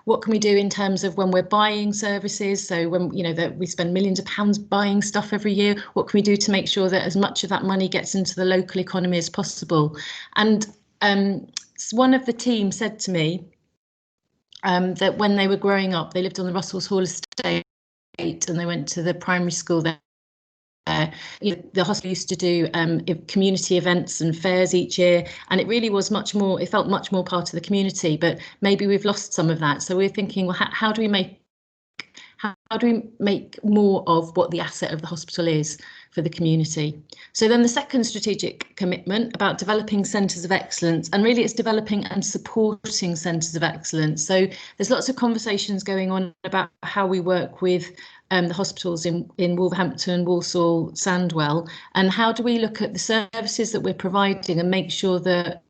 What can we do in terms of when we're buying services? So when, you know, that we spend millions of pounds buying stuff every year, what can we do to make sure that as much of that money gets into the local economy as possible? And one of the team said to me that when they were growing up, they lived on the Russell's Hall estate, and they went to the primary school there. The hospital used to do community events and fairs each year, and it really was much more, it felt much more part of the community, but maybe we've lost some of that. So we're thinking, well, how do we make more of what the asset of the hospital is for the community? So then the second strategic commitment about developing centres of excellence, and really it's developing and supporting centres of excellence. So there's lots of conversations going on about how we work with the hospitals in Wolverhampton, Walsall, Sandwell, and how do we look at the services that we're providing and make sure that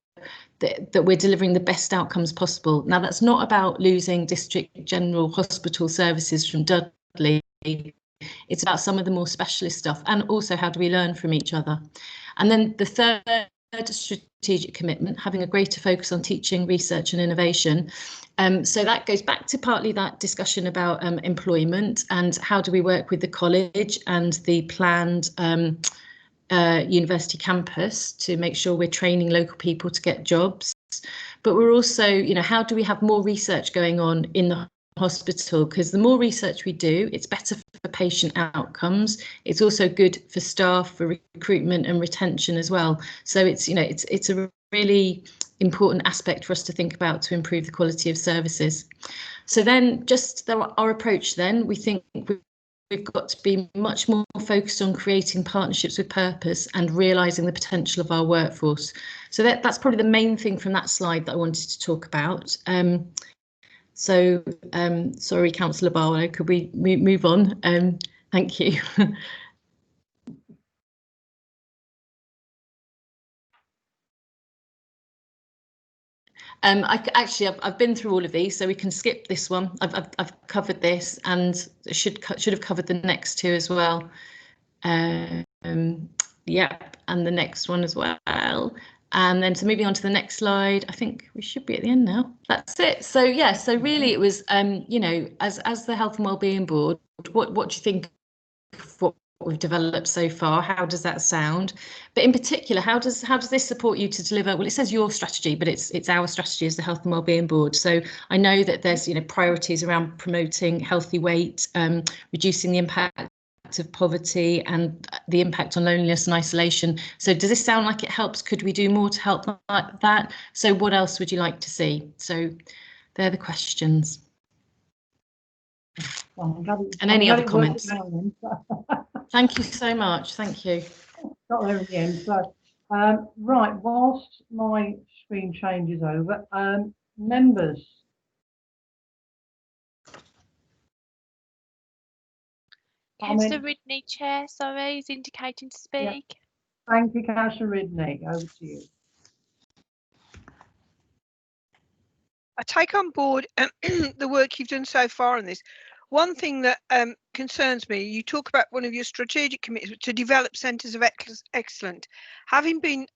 we're delivering the best outcomes possible. Now, that's not about losing district general hospital services from Dudley. It's about some of the more specialist stuff, and also how do we learn from each other. And then the third strategic commitment, having a greater focus on teaching, research and innovation. So that goes back to partly that discussion about employment, and how do we work with the college and the planned university campus to make sure we're training local people to get jobs. But we're also, you know, how do we have more research going on in the hospital? Because the more research we do, it's better for patient outcomes. It's also good for staff, for recruitment and retention as well. So it's, you know, it's a really important aspect for us to think about to improve the quality of services. So then just our approach then, we think we've got to be much more focused on creating partnerships with purpose and realising the potential of our workforce. So that's probably the main thing from that slide that I wanted to talk about. Sorry, Councillor Barlow, could we move on? Thank you. I've been through all of these, so we can skip this one. I've covered this, and should have covered the next 2 as well. Yep, and the next one as well. And then, so moving on to the next slide, I think we should be at the end now. That's it. So yeah, so really it was, you know, as the Health and Wellbeing Board, what do you think of what we've developed so far? How does that sound? But in particular, how does this support you to deliver? Well, it says your strategy, but it's our strategy as the Health and Wellbeing Board. So I know that there's, you know, priorities around promoting healthy weight, reducing the impact of poverty and the impact on loneliness and isolation. So does this sound like it helps? Could we do more to help like that? So what else would you like to see? So they're the questions. And any other comments? Thank you so much. Thank you. Got there in the end. So, right, whilst my screen changes over, members. Councillor Ridney, Chair, sorry, is indicating to speak. Yeah. Thank you, Councillor Ridney. Over to you. I take on board the work you've done so far on this. One thing that concerns me, you talk about one of your strategic commitments to develop centres of excellence. Having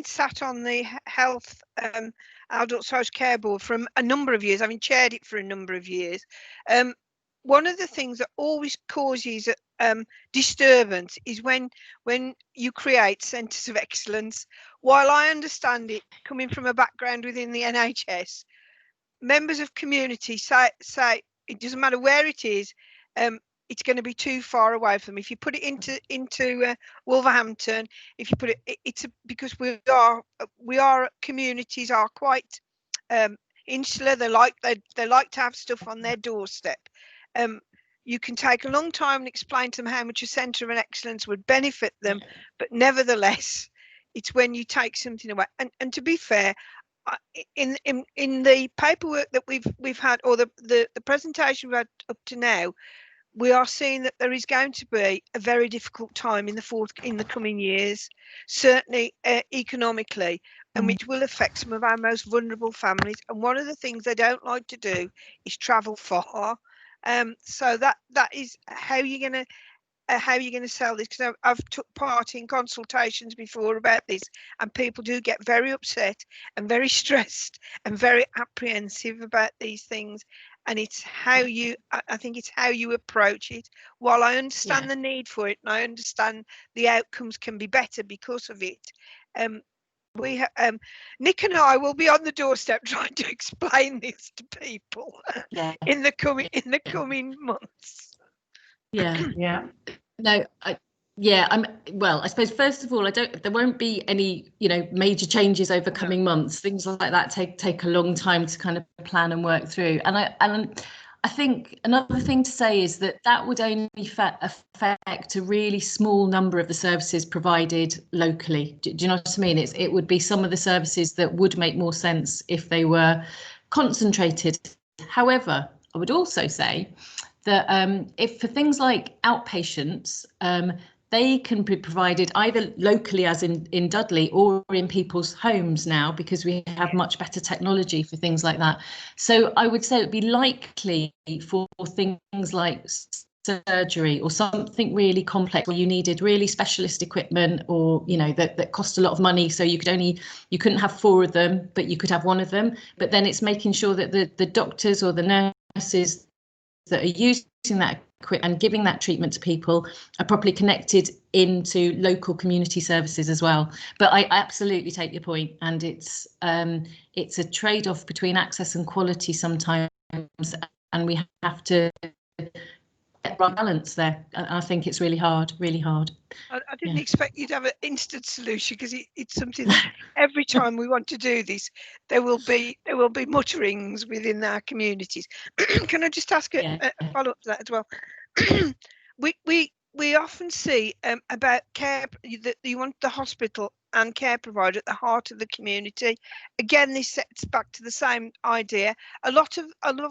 sat on the Health Adult Social Care Board for a number of years, having chaired it for a number of years, one of the things that always causes disturbance is when you create centres of excellence. While I understand it, coming from a background within the NHS, members of community say it doesn't matter where it is, it's going to be too far away from them. If you put it into Wolverhampton, if you put it's because we are communities are quite insular. They like to have stuff on their doorstep. You can take a long time and explain to them how much a centre of excellence would benefit them, but nevertheless, it's when you take something away. And to be fair, in the paperwork that we've had, or the presentation we've had up to now, we are seeing that there is going to be a very difficult time in the coming years, certainly economically, and which will affect some of our most vulnerable families. And one of the things they don't like to do is travel far. So that is how you're going to sell this, because I've took part in consultations before about this, and people do get very upset and very stressed and very apprehensive about these things. And it's I think it's how you approach it. While I understand the need for it, and I understand the outcomes can be better because of it, Nick and I will be on the doorstep trying to explain this to people in the coming months. Yeah. No, well, I suppose first of all, there won't be any, major changes over coming months. Things like that take a long time to kind of plan and work through. And I think another thing to say is that would only affect a really small number of the services provided locally. Do you know what I mean? It would be some of the services that would make more sense if they were concentrated. However, I would also say that if for things like outpatients, they can be provided either locally, as in Dudley, or in people's homes now, because we have much better technology for things like that. So I would say it'd be likely for things like surgery or something really complex where you needed really specialist equipment, or that cost a lot of money, so you couldn't have 4 of them, but you could have 1 of them. But then it's making sure that the doctors or the nurses that are using that equipment and giving that treatment to people are properly connected into local community services as well. But I absolutely take your point, and it's a trade-off between access and quality sometimes, and we have to get the right balance there. I think it's really hard. I didn't expect you to have an instant solution, because it's something that every time we want to do this, there will be mutterings within our communities. Can I just ask a follow-up to that as well? We often see about care that you want the hospital and care provider at the heart of the community. Again, this sets back to the same idea. A lot of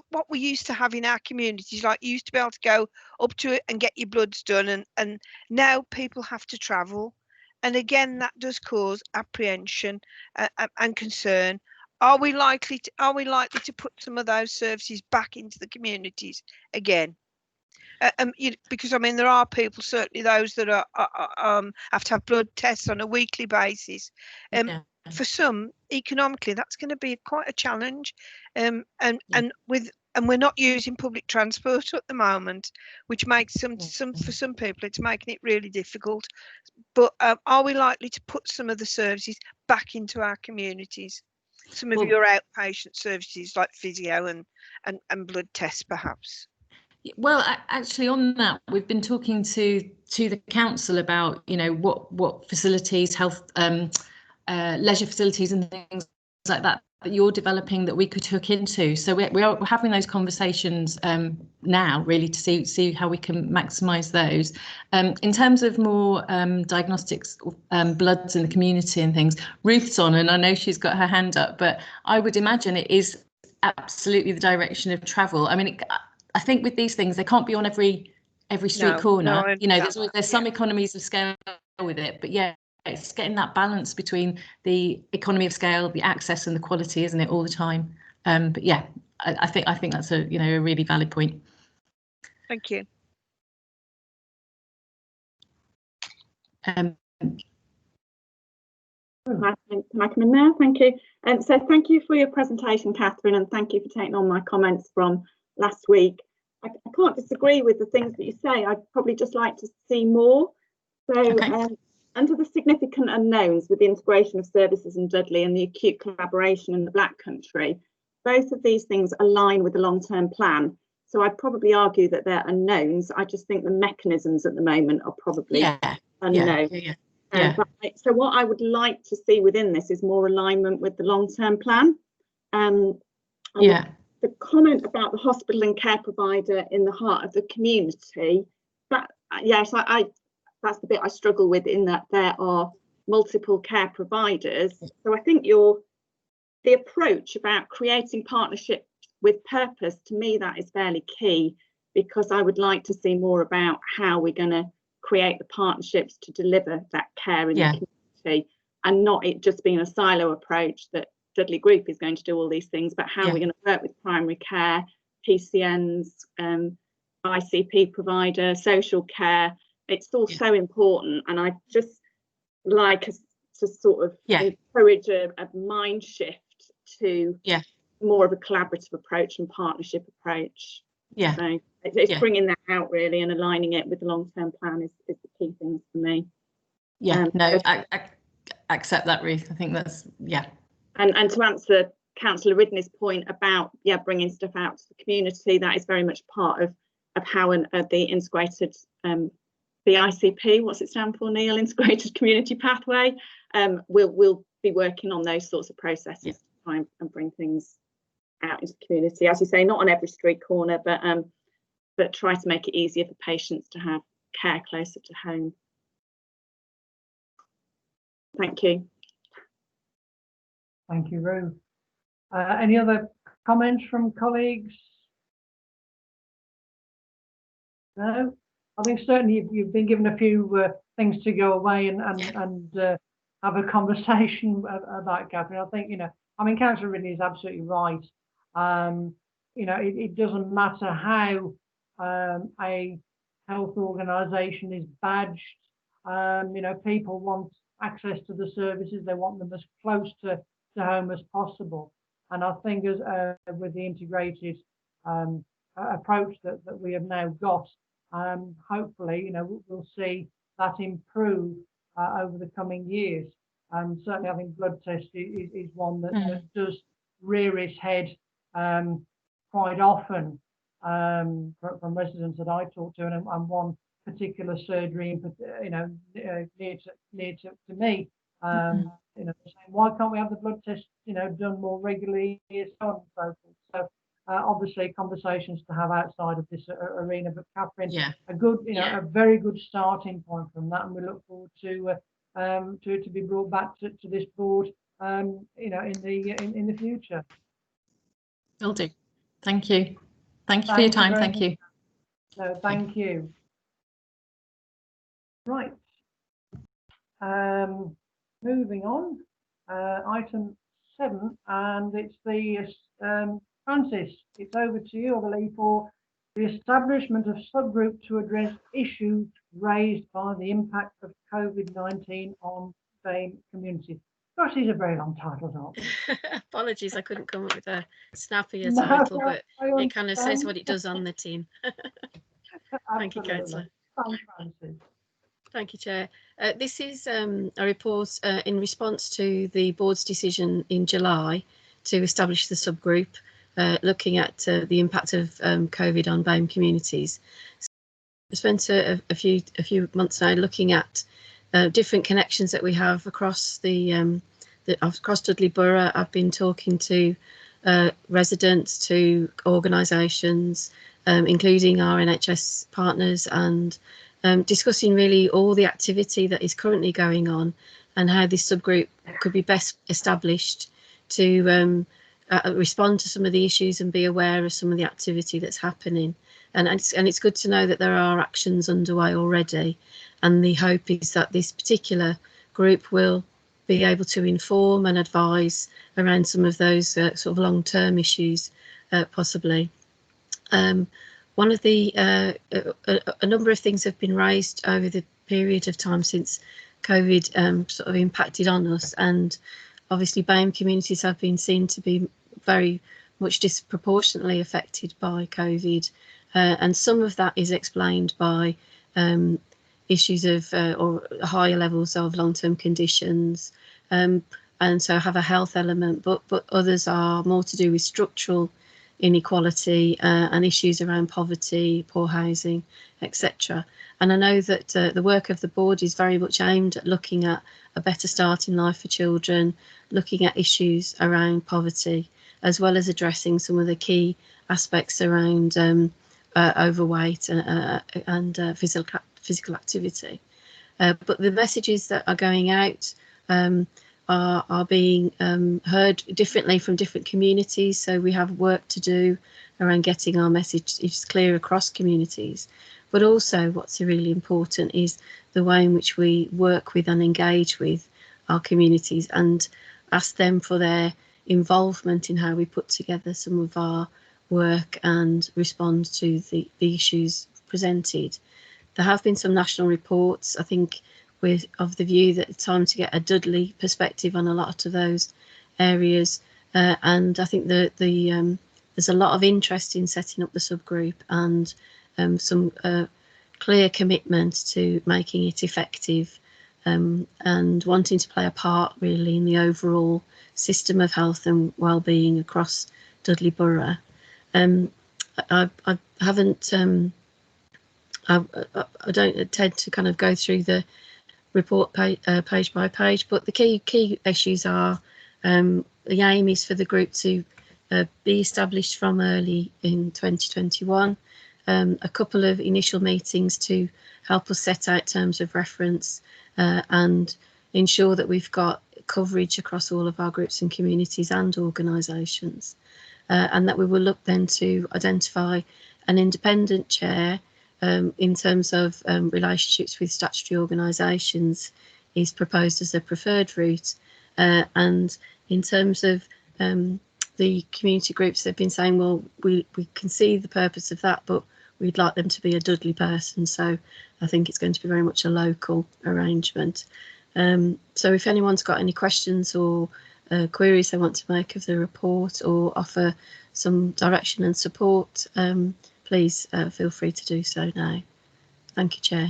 what we used to have in our communities, like you used to be able to go up to it and get your bloods done, and now people have to travel, and again that does cause apprehension and concern. Are we likely to put some of those services back into the communities again? Because there are people, certainly those that have to have blood tests on a weekly basis. For some, economically, that's going to be quite a challenge. And we're not using public transport at the moment, which makes for some people it's making it really difficult. But are we likely to put some of the services back into our communities? Some of your outpatient services like physio and blood tests, perhaps. Well, actually, on that, we've been talking to the council about, what facilities, health, leisure facilities and things like that you're developing that we could hook into. So we're having those conversations now, really, to see how we can maximise those. In terms of more diagnostics, bloods in the community and things, Ruth's on, and I know she's got her hand up, but I would imagine it is absolutely the direction of travel. I think with these things, they can't be on every street corner. There's some economies of scale with it, but it's getting that balance between the economy of scale, the access, and the quality, isn't it, all the time? But I think that's a really valid point. Thank you. Can I come in there? Thank you. So thank you for your presentation, Catherine, and thank you for taking on my comments from last week. I can't disagree with the things that you say. I'd probably just like to see more. So under the significant unknowns with the integration of services in Dudley and the acute collaboration in the Black Country, both of these things align with the long-term plan. So I'd probably argue that they're unknowns. I just think the mechanisms at the moment are probably unknown. So what I would like to see within this is more alignment with the long-term plan. The comment about the hospital and care provider in the heart of the community, that yes, that's the bit I struggle with, in that there are multiple care providers. So I think the approach about creating partnerships with purpose, to me, that is fairly key, because I would like to see more about how we're going to create the partnerships to deliver that care in the community, and not it just being a silo approach that Dudley Group is going to do all these things, but how we're going to work with primary care, PCNs, ICP provider, social care. It's all so important, and I just like us to sort of encourage a mind shift to more of a collaborative approach and partnership approach. So it's bringing that out really, and aligning it with the long-term plan is the key things for me. I accept that, Ruth. I think that's And to answer Councillor Ridney's point about bringing stuff out to the community, that is very much part of how the integrated the ICP, what's it stand for, Neil? Integrated Community Pathway. We'll be working on those sorts of processes to try and bring things out into the community. As you say, not on every street corner, but try to make it easier for patients to have care closer to home. Thank you. Thank you, Ruth. Any other comments from colleagues? No? I think certainly you've been given a few things to go away and have a conversation about, Catherine. I think, I mean, Councillor Ridley is absolutely right. It doesn't matter how a health organisation is badged. People want access to the services. They want them as close to home as possible. And I think as with the integrated approach that we have now got, hopefully, we'll see that improve over the coming years. Certainly, I think blood test is one that does rear its head quite often from residents that I talk to, and one particular surgery, near to me, saying, why can't we have the blood test, done more regularly, so on and so forth. So obviously conversations to have outside of this arena, but Catherine, a very good starting point from that, and we look forward to it to be brought back to this board, in the future. Will do. Thank you. Thank you for your time. Thank you. No, thank you. Right. Moving on, item 7, and it's the Francis, it's over to you, I believe, for the establishment of subgroup to address issues raised by the impact of COVID-19 on BAME communities. Gosh, these are very long titles, aren't they? Apologies, I couldn't come up with a snappier title, but it kind of says what it does on the tin. Thank you, Councillor. Francis. Thank you, Chair. This is a report in response to the board's decision in July to establish the subgroup looking at the impact of COVID on BAME communities. So I spent a few months now looking at different connections that we have across across Dudley Borough. I've been talking to residents, to organisations, including our NHS partners, and discussing really all the activity that is currently going on and how this subgroup could be best established to respond to some of the issues and be aware of some of the activity that's happening. And it's good to know that there are actions underway already, and the hope is that this particular group will be able to inform and advise around some of those sort of long-term issues, possibly. One of the a number of things have been raised over the period of time since COVID sort of impacted on us, and obviously BAME communities have been seen to be very much disproportionately affected by COVID, and some of that is explained by issues of or higher levels of long-term conditions, and so have a health element, but others are more to do with structural inequality and issues around poverty, poor housing, etc. And I know that the work of the board is very much aimed at looking at a better start in life for children, looking at issues around poverty, as well as addressing some of the key aspects around overweight and physical activity. But the messages that are going out are being heard differently from different communities. So we have work to do around getting our message clear across communities. But also what's really important is the way in which we work with and engage with our communities and ask them for their involvement in how we put together some of our work and respond to the issues presented. There have been some national reports, I think, with of the view that it's time to get a Dudley perspective on a lot of those areas, and I think there's a lot of interest in setting up the subgroup and some clear commitment to making it effective, and wanting to play a part really in the overall system of health and well-being across Dudley Borough. I haven't I don't tend to kind of go through the report page by page, but the key issues are the aim is for the group to be established from early in 2021, a couple of initial meetings to help us set out terms of reference and ensure that we've got coverage across all of our groups and communities and organisations, and that we will look then to identify an independent chair. In terms of relationships with statutory organisations is proposed as a preferred route, and in terms of the community groups, they've been saying, well, we can see the purpose of that, but we'd like them to be a Dudley person, so I think it's going to be very much a local arrangement. So if anyone's got any questions or queries they want to make of the report or offer some direction and support, please feel free to do so now. Thank you, Chair.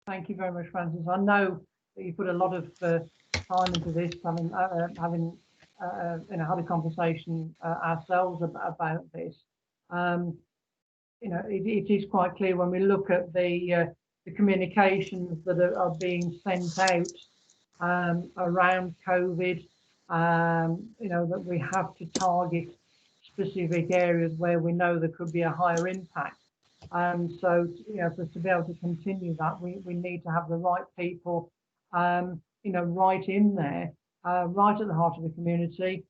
Thank you very much, Francis. I know that you put a lot of time into this, having had a conversation ourselves about this. It is quite clear when we look at the communications that are being sent out around COVID, that we have to target specific areas where we know there could be a higher impact. So, for to be able to continue that, we need to have the right people, right in there, right at the heart of the community,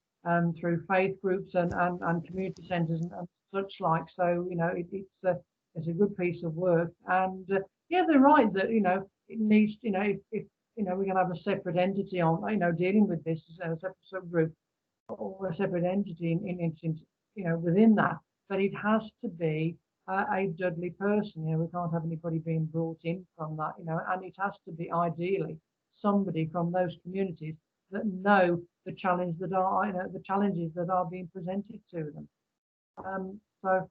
through faith groups and community centres and such like. So, it's a good piece of work. And yeah, they're right that it needs, if we're going to have a separate entity on, dealing with this as a separate subgroup or a separate entity within that, but it has to be a Dudley person. We can't have anybody being brought in from that, and it has to be ideally somebody from those communities that know the challenges that are being presented to them. So,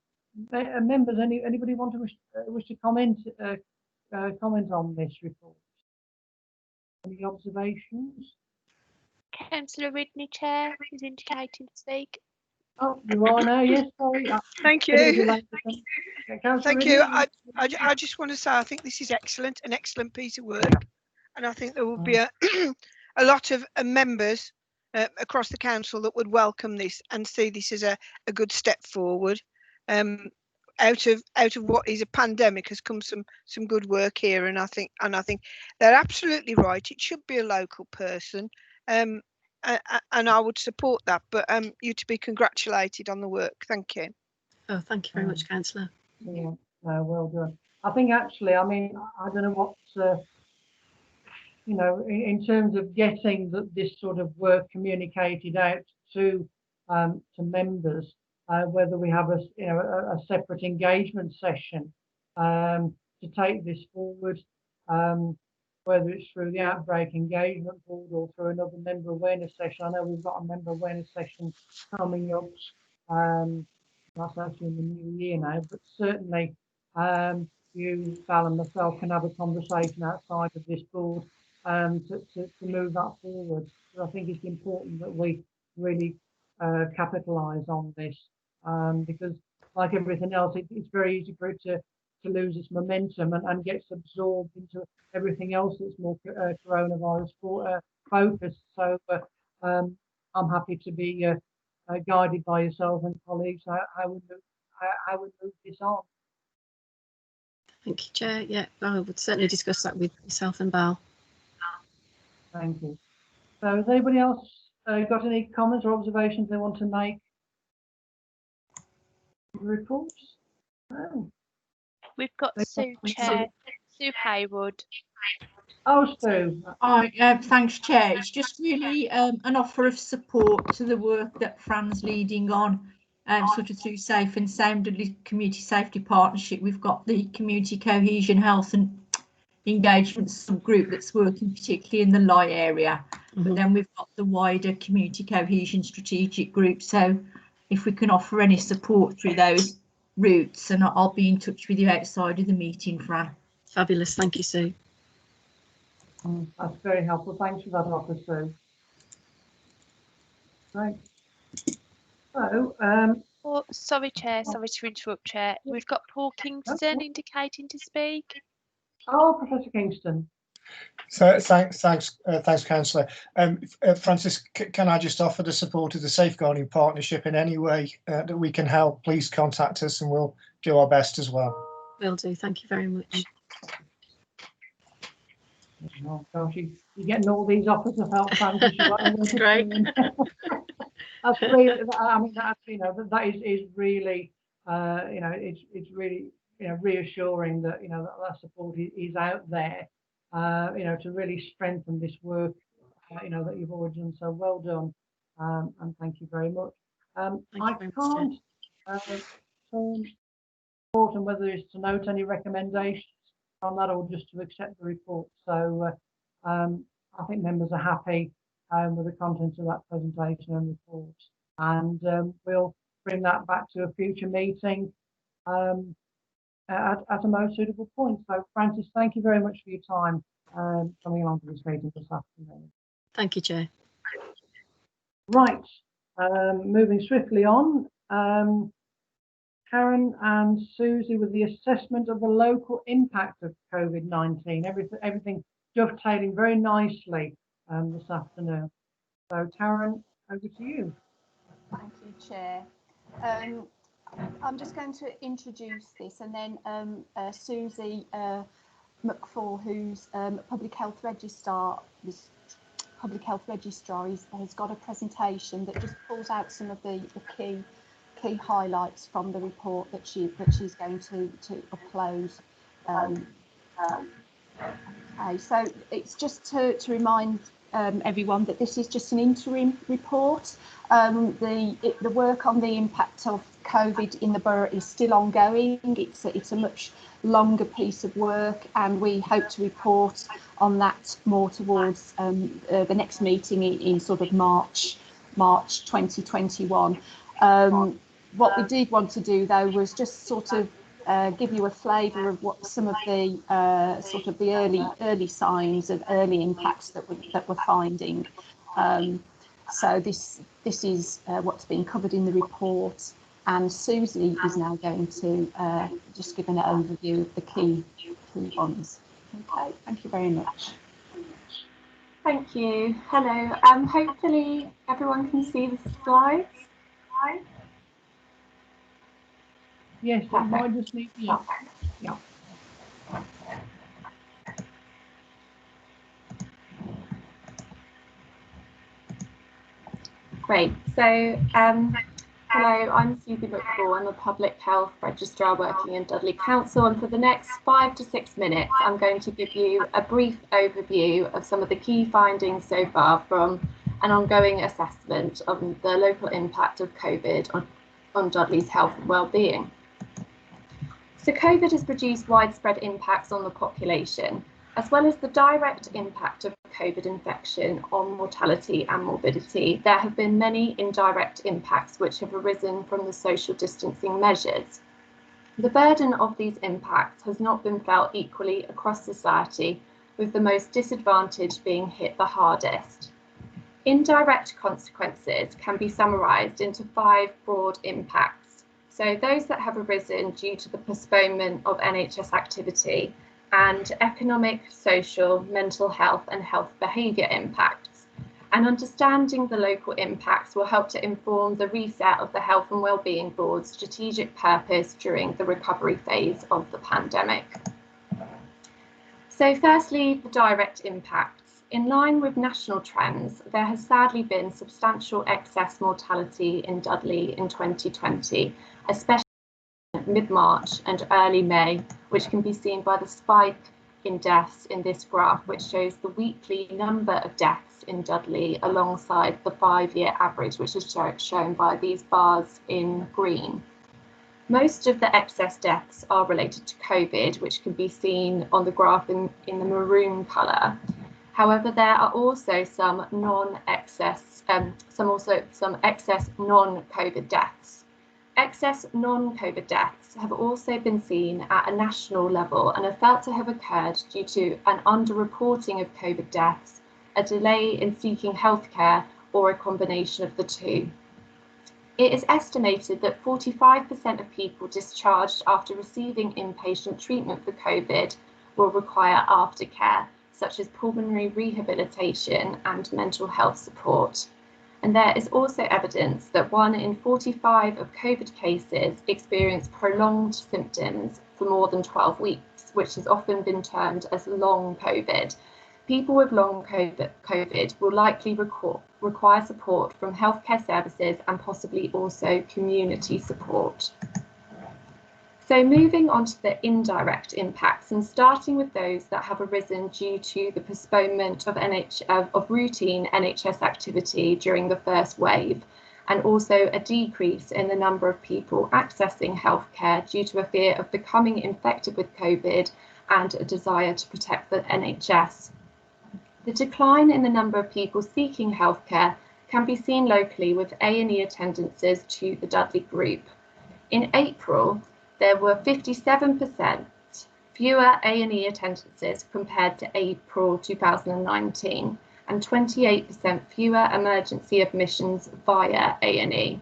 members, anybody want to wish to comment on this report? Any observations? Councillor Ridney, Chair, is indicating to speak. Oh, you are now. Yes, sorry. Thank you. Thank you. Ridney. I just want to say I think this is excellent, an excellent piece of work, and I think there will be a lot of members across the council that would welcome this and see this as a good step forward. Out of what is a pandemic has come some good work here, and I think they're absolutely right. It should be a local person, and I would support that. But you to be congratulated on the work. Thank you. Oh, thank you very much, Councillor. Yeah, well done. I think actually, I don't know what in terms of getting this sort of work communicated out to members. Whether we have a separate engagement session to take this forward, whether it's through the Outbreak Engagement Board or through another member awareness session. I know we've got a member awareness session coming up That's actually in the new year now, but certainly you, Val, and myself can have a conversation outside of this board to move that forward. So I think it's important that we really capitalise on this because, like everything else, it's very easy for it to lose its momentum and gets absorbed into everything else that's more coronavirus focused. So I'm happy to be guided by yourself and colleagues how we move this on. Thank you, Chair. Yeah, I would certainly discuss that with yourself and Val. Thank you. So has anybody else got any comments or observations they want to make? Reports? No. We've got Sue, Chair. Sue Haywood. Oh, Sue. Thanks, Chair. It's just really an offer of support to the work that Fran's leading on, sort of through Safe and Sound Dudley Community Safety Partnership. We've got the Community Cohesion Health and Engagement subgroup that's working particularly in the Lye area, but then we've got the wider Community Cohesion Strategic Group. So if we can offer any support through those routes, and I'll be in touch with you outside of the meeting, Fran. Fabulous. Thank you, Sue. That's very helpful. Thanks for that offer, Sue. Right. So, oh, sorry, Chair. Sorry to interrupt, Chair. We've got Paul Kingston indicating to speak. Oh, Professor Kingston. So thanks, Councillor. Francis, can I just offer the support of the Safeguarding Partnership in any way that we can help? Please contact us and we'll do our best as well. Will do. Thank you very much. Oh gosh, you're getting all these offers of help, Francis. That's great. That's really, I mean, that that is really, it's really, reassuring that that support is out there, to really strengthen this work, that you've already done. So well done, and thank you very much. I can't turn report on whether it's to note any recommendations on that or just to accept the report. So I think members are happy with the contents of that presentation and report, and we'll bring that back to a future meeting at a most suitable point. So Francis, thank you very much for your time coming along to this meeting this afternoon. Thank you, Chair. Right, moving swiftly on. Karen and Susie with the assessment of the local impact of COVID-19. Everything dovetailing very nicely this afternoon. So Karen, over to you. Thank you, Chair. I'm just going to introduce this, and then Susie McFall, who's public health registrar, has got a presentation that just pulls out some of the key highlights from the report that she's going to upload. Okay, so it's just to remind everyone that this is just an interim report. The work on the impact of COVID in the borough is still ongoing. It's a much longer piece of work, and we hope to report on that more towards the next meeting in sort of March 2021. What we did want to do, though, was just sort of give you a flavour of what some of the sort of the early signs of early impacts that we're finding. So this is what's been covered in the report, and Susie is now going to just give an overview of the key ones. Okay, thank you very much. Thank you. Hello. Hopefully everyone can see the slides. Yes, it might just need to. Yeah. Great. So, hello, I'm Susie McFall. I'm a public health registrar working in Dudley Council, and for the next 5 to 6 minutes, I'm going to give you a brief overview of some of the key findings so far from an ongoing assessment of the local impact of COVID on Dudley's health and well-being. So COVID has produced widespread impacts on the population. As well as the direct impact of COVID infection on mortality and morbidity, there have been many indirect impacts which have arisen from the social distancing measures. The burden of these impacts has not been felt equally across society, with the most disadvantaged being hit the hardest. Indirect consequences can be summarised into 5 broad impacts. So those that have arisen due to the postponement of NHS activity, and economic, social, mental health and health behaviour impacts. And understanding the local impacts will help to inform the reset of the Health and Wellbeing Board's strategic purpose during the recovery phase of the pandemic. So firstly, the direct impacts. In line with national trends, there has sadly been substantial excess mortality in Dudley in 2020, especially mid-March and early May, which can be seen by the spike in deaths in this graph, which shows the weekly number of deaths in Dudley alongside the 5-year average, which is shown by these bars in green. Most of the excess deaths are related to COVID, which can be seen on the graph in the maroon colour. However, there are also some excess non-COVID deaths. Excess non-COVID deaths have also been seen at a national level and are felt to have occurred due to an underreporting of COVID deaths, a delay in seeking healthcare, or a combination of the two. It is estimated that 45% of people discharged after receiving inpatient treatment for COVID will require aftercare, such as pulmonary rehabilitation and mental health support. And there is also evidence that 1 in 45 of COVID cases experience prolonged symptoms for more than 12 weeks, which has often been termed as long COVID. People with long COVID will likely require support from healthcare services and possibly also community support. So moving on to the indirect impacts and starting with those that have arisen due to the postponement of routine NHS activity during the first wave, and also a decrease in the number of people accessing healthcare due to a fear of becoming infected with COVID and a desire to protect the NHS. The decline in the number of people seeking healthcare can be seen locally with A&E attendances to the Dudley group. In April, there were 57% fewer A&E attendances compared to April 2019 and 28% fewer emergency admissions via A&E.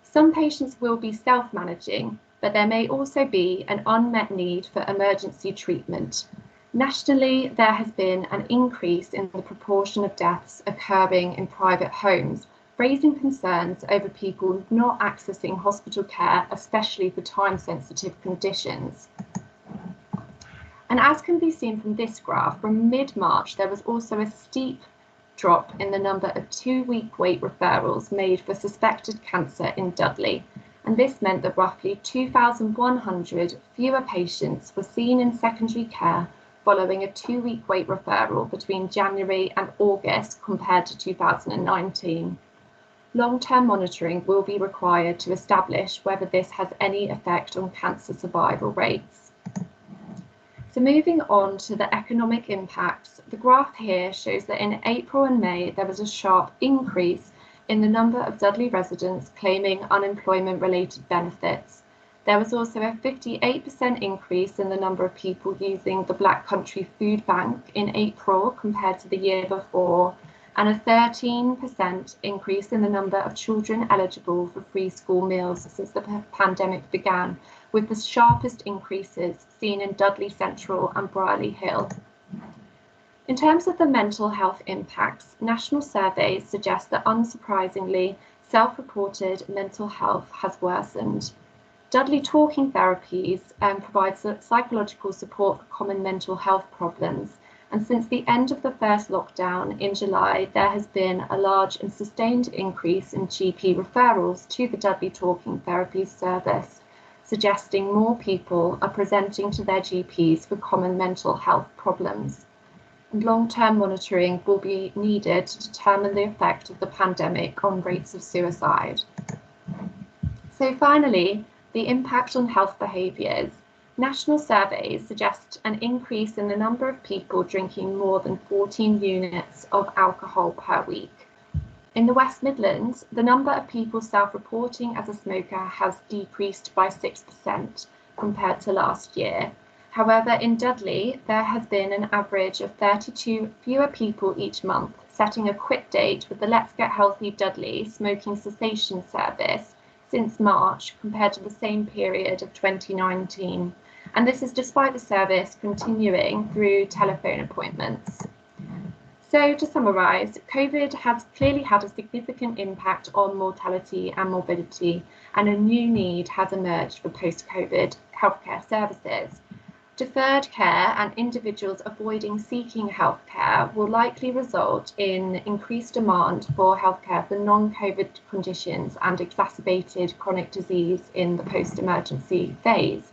Some patients will be self-managing, but there may also be an unmet need for emergency treatment. Nationally, there has been an increase in the proportion of deaths occurring in private homes, raising concerns over people not accessing hospital care, especially for time-sensitive conditions. And as can be seen from this graph, from mid-March, there was also a steep drop in the number of 2-week wait referrals made for suspected cancer in Dudley. And this meant that roughly 2,100 fewer patients were seen in secondary care following a 2-week wait referral between January and August compared to 2019. Long-term monitoring will be required to establish whether this has any effect on cancer survival rates. So moving on to the economic impacts, the graph here shows that in April and May there was a sharp increase in the number of Dudley residents claiming unemployment-related benefits. There was also a 58% increase in the number of people using the Black Country Food Bank in April compared to the year before, and a 13% increase in the number of children eligible for free school meals since the pandemic began, with the sharpest increases seen in Dudley Central and Brierley Hill. In terms of the mental health impacts, national surveys suggest that unsurprisingly, self-reported mental health has worsened. Dudley Talking Therapies provides psychological support for common mental health problems, and since the end of the first lockdown in July, there has been a large and sustained increase in GP referrals to the Dudley Talking Therapies service, suggesting more people are presenting to their GPs for common mental health problems. And long-term monitoring will be needed to determine the effect of the pandemic on rates of suicide. So finally, the impact on health behaviours. National surveys suggest an increase in the number of people drinking more than 14 units of alcohol per week. In the West Midlands, the number of people self-reporting as a smoker has decreased by 6% compared to last year. However, in Dudley, there has been an average of 32 fewer people each month, setting a quit date with the Let's Get Healthy Dudley smoking cessation service since March compared to the same period of 2019. And this is despite the service continuing through telephone appointments. So to summarise, COVID has clearly had a significant impact on mortality and morbidity, and a new need has emerged for post-COVID healthcare services. Deferred care and individuals avoiding seeking healthcare will likely result in increased demand for healthcare for non-COVID conditions and exacerbated chronic disease in the post-emergency phase.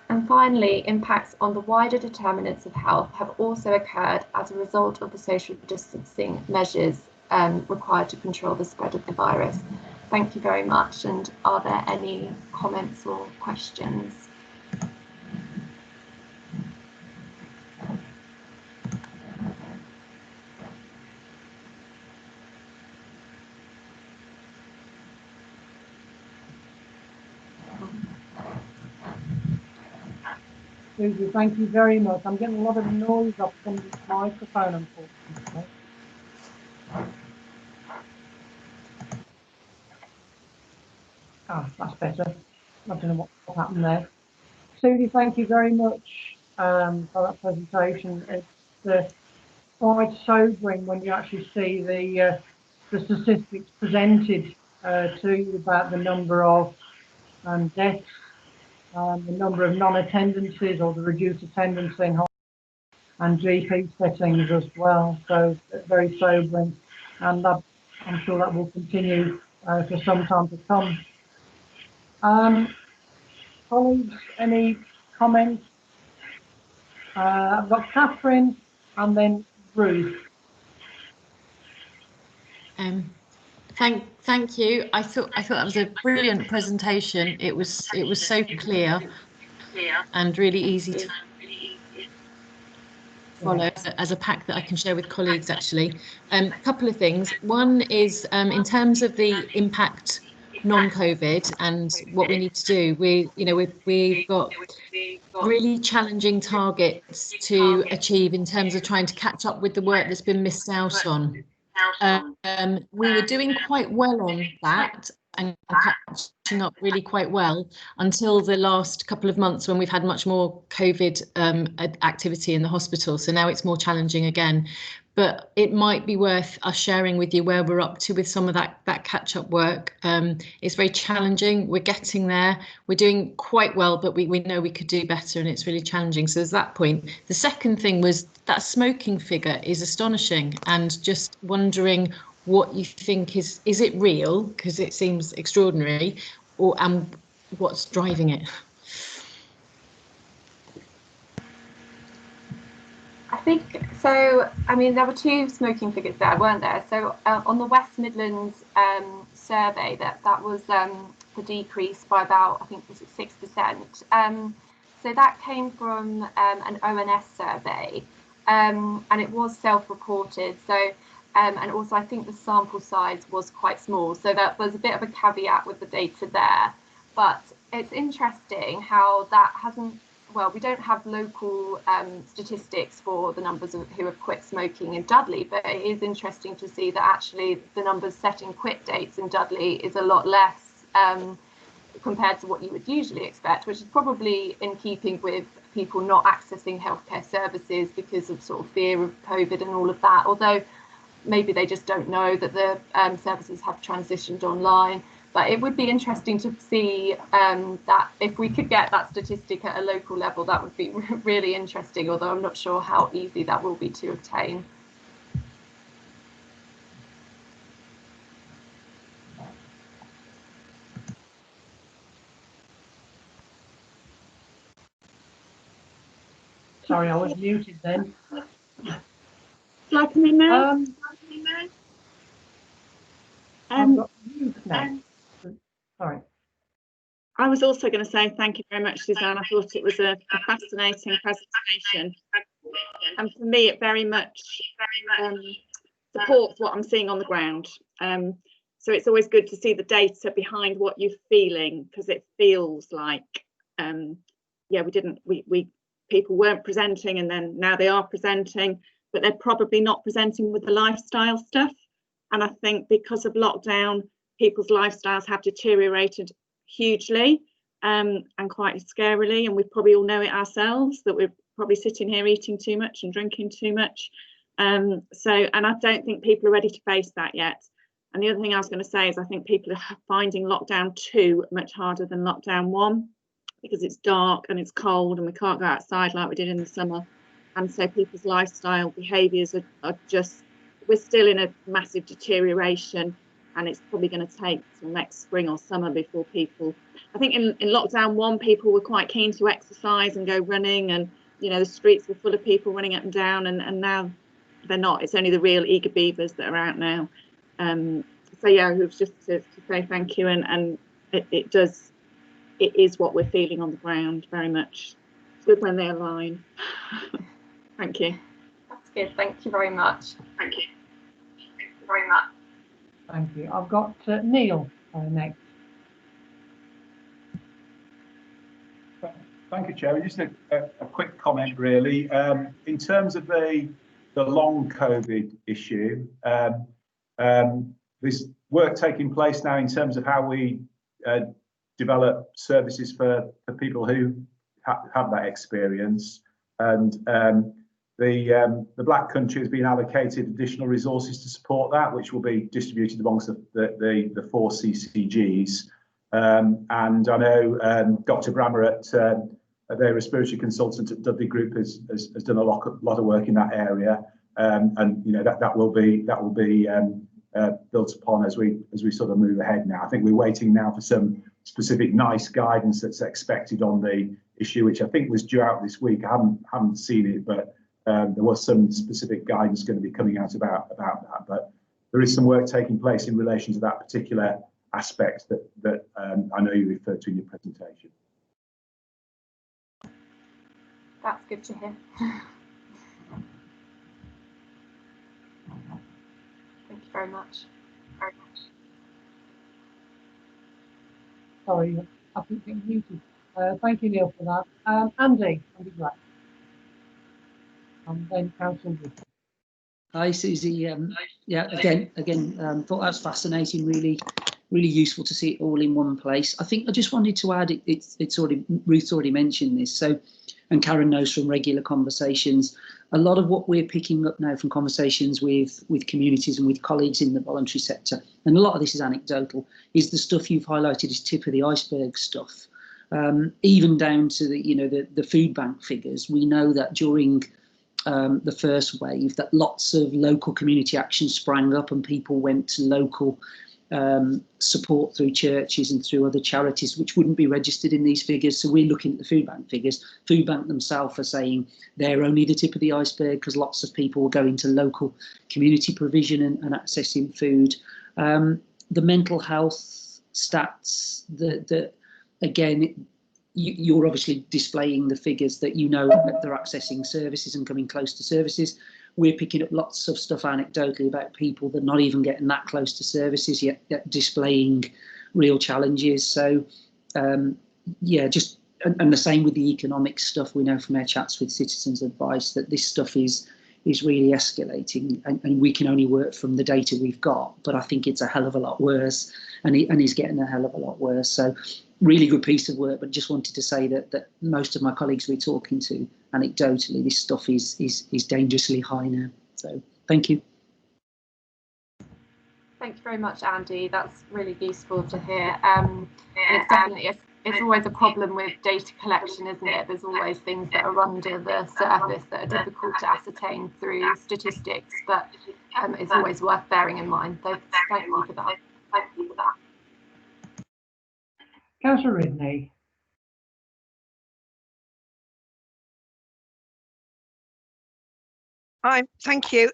And finally, impacts on the wider determinants of health have also occurred as a result of the social distancing measures required to control the spread of the virus. Thank you very much. And are there any comments or questions? Susie, thank you very much. I'm getting a lot of noise off from this microphone, unfortunately. Ah, that's better. I don't know what happened there. Susie, thank you very much for that presentation. It's quite sobering when you actually see the statistics presented to you about the number of deaths, the number of non-attendances or the reduced attendance in hospitals and GP settings as well. So very sobering, and I'm sure that will continue for some time to come. Colleagues, any comments? I've got Catherine and then Ruth. Thank you. I thought that was a brilliant presentation. It was so clear and really easy to follow as a pack that I can share with colleagues. Actually, a couple of things. One is in terms of the impact non-COVID and what we need to do. We've got really challenging targets to achieve in terms of trying to catch up with the work that's been missed out on. We were doing quite well on that and catching up really quite well until the last couple of months when we've had much more COVID activity in the hospital. So now it's more challenging again. But it might be worth us sharing with you where we're up to with some of that catch-up work. It's very challenging. We're getting there. We're doing quite well, but we know we could do better, and it's really challenging. So there's that point. The second thing was that smoking figure is astonishing, and just wondering what you think is it real, because it seems extraordinary, or what's driving it? I think so. I mean, there were two smoking figures there, weren't there? So on the West Midlands survey, that was the decrease by about, I think, was it 6%. So that came from an ONS survey, and it was self-reported. So and also I think the sample size was quite small, so that was a bit of a caveat with the data there. But it's interesting how that hasn't. Well, we don't have local statistics for the numbers of who have quit smoking in Dudley, but it is interesting to see that actually the numbers setting quit dates in Dudley is a lot less compared to what you would usually expect, which is probably in keeping with people not accessing healthcare services because of sort of fear of COVID and all of that, although maybe they just don't know that the services have transitioned online. But it would be interesting to see that if we could get that statistic at a local level, that would be really interesting, although I'm not sure how easy that will be to obtain. Sorry, I was muted then. Like me now? I've got Ruth now. Sorry. I was also going to say thank you very much, Suzanne. I thought it was a fascinating presentation, and for me it very much supports what I'm seeing on the ground. So it's always good to see the data behind what you're feeling, because it feels like yeah, people weren't presenting, and then now they are presenting, but they're probably not presenting with the lifestyle stuff. And I think because of lockdown, people's lifestyles have deteriorated hugely, and quite scarily, and we probably all know it ourselves, that we're probably sitting here eating too much and drinking too much. And I don't think people are ready to face that yet. And the other thing I was going to say is I think people are finding lockdown 2 much harder than lockdown 1, because it's dark and it's cold and we can't go outside like we did in the summer. And so people's lifestyle behaviours are just, we're still in a massive deterioration, and it's probably going to take till next spring or summer before people, I think in lockdown 1, people were quite keen to exercise and go running, and you know, the streets were full of people running up and down, and now they're not. It's only the real eager beavers that are out now. So yeah, it was just to say thank you, and it is what we're feeling on the ground very much. It's good when they align. Thank you. That's good. Thank you very much. Thank you. Thank you very much. Thank you. I've got Neil next. Thank you, Chair. Just a quick comment, really. In terms of the long COVID issue, there's work taking place now in terms of how we develop services for people who have that experience. And the Black Country has been allocated additional resources to support that, which will be distributed amongst the 4 CCGs. And I know Dr. Brammer at their respiratory consultant at Dudley Group has done a lot of work in that area, and you know that will be built upon as we sort of move ahead now. I think we're waiting now for some specific NICE guidance that's expected on the issue, which I think was due out this week. I haven't seen it, but there was some specific guidance going to be coming out about that. But there is some work taking place in relation to that particular aspect that I know you referred to in your presentation. That's good to hear. Thank you very much. Sorry, I keep being muted. Thank you, Neil, for that. Andy Black. And then Councillor Wood. Hi, Susie. Yeah, again, thought that was fascinating. Really useful to see it all in one place. I think I just wanted to add, it's already, Ruth's already mentioned this, so, and Karen knows from regular conversations, a lot of what we're picking up now from conversations with communities and with colleagues in the voluntary sector, and a lot of this is anecdotal, is the stuff you've highlighted as tip of the iceberg stuff. Even down to the food bank figures. We know that during the first wave that lots of local community action sprang up and people went to local support through churches and through other charities which wouldn't be registered in these figures. So we're looking at the food bank figures. Food bank themselves are saying they're only the tip of the iceberg because lots of people go into local community provision and accessing food. The mental health stats, again, you're obviously displaying the figures that you know that they're accessing services and coming close to services. We're picking up lots of stuff anecdotally about people that are not even getting that close to services yet displaying real challenges. So yeah, just and the same with the economic stuff. We know from our chats with Citizens Advice that this stuff is really escalating, and we can only work from the data we've got, but I think it's a hell of a lot worse, and is getting a hell of a lot worse. So really good piece of work, but just wanted to say that most of my colleagues we're talking to, anecdotally, this stuff is dangerously high now. So thank you. Thank you very much, Andy. That's really useful to hear. And it's definitely it's always a problem with data collection, isn't it? There's always things that are under the surface that are difficult to ascertain through statistics, but it's always worth bearing in mind. So thank you for that. Thank you for that. Councillor Ridney. Hi, thank you.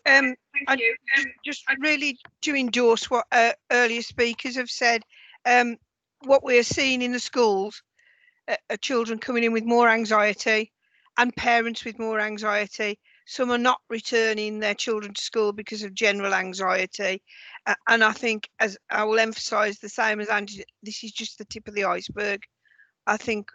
Just really to endorse what earlier speakers have said. what we're seeing in the schools are children coming in with more anxiety and parents with more anxiety. Some are not returning their children to school because of general anxiety. And I think, as I will emphasise the same as Andy, this is just the tip of the iceberg. I think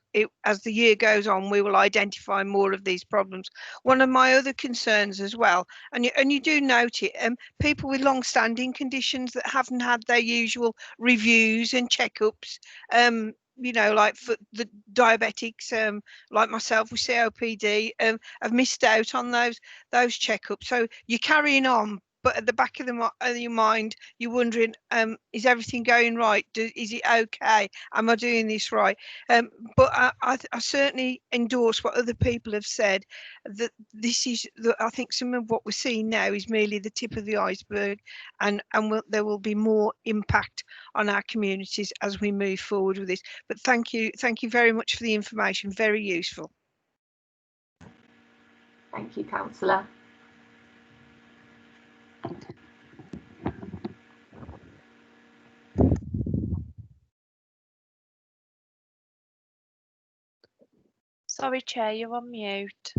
as the year goes on, we will identify more of these problems. One of my other concerns as well, and you do note it, people with long-standing conditions that haven't had their usual reviews and checkups, you know, like for the diabetics, like myself with COPD, have missed out on those checkups. So you're carrying on, but at the back of your mind, you're wondering, is everything going right? Is it okay? Am I doing this right? But I certainly endorse what other people have said, that this is, I think some of what we're seeing now is merely the tip of the iceberg, and there will be more impact on our communities as we move forward with this. But thank you very much for the information, very useful. Thank you, Councillor. Sorry, Chair, you're on mute.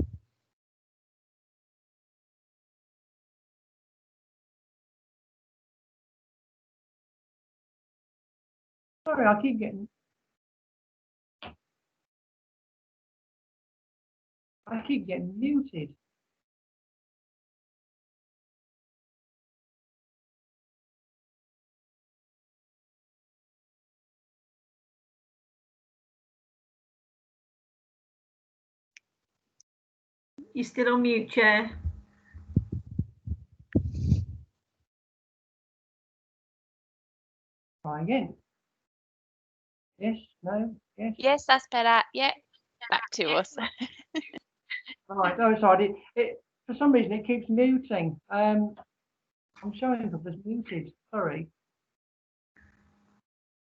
Sorry, I keep getting muted. You're still on mute, Chair. Try again. Yes, no, yes. Yes, that's better. Yeah, back to us. Right, oh, sorry. For some reason, it keeps muting. I'm showing up as muted. Sorry.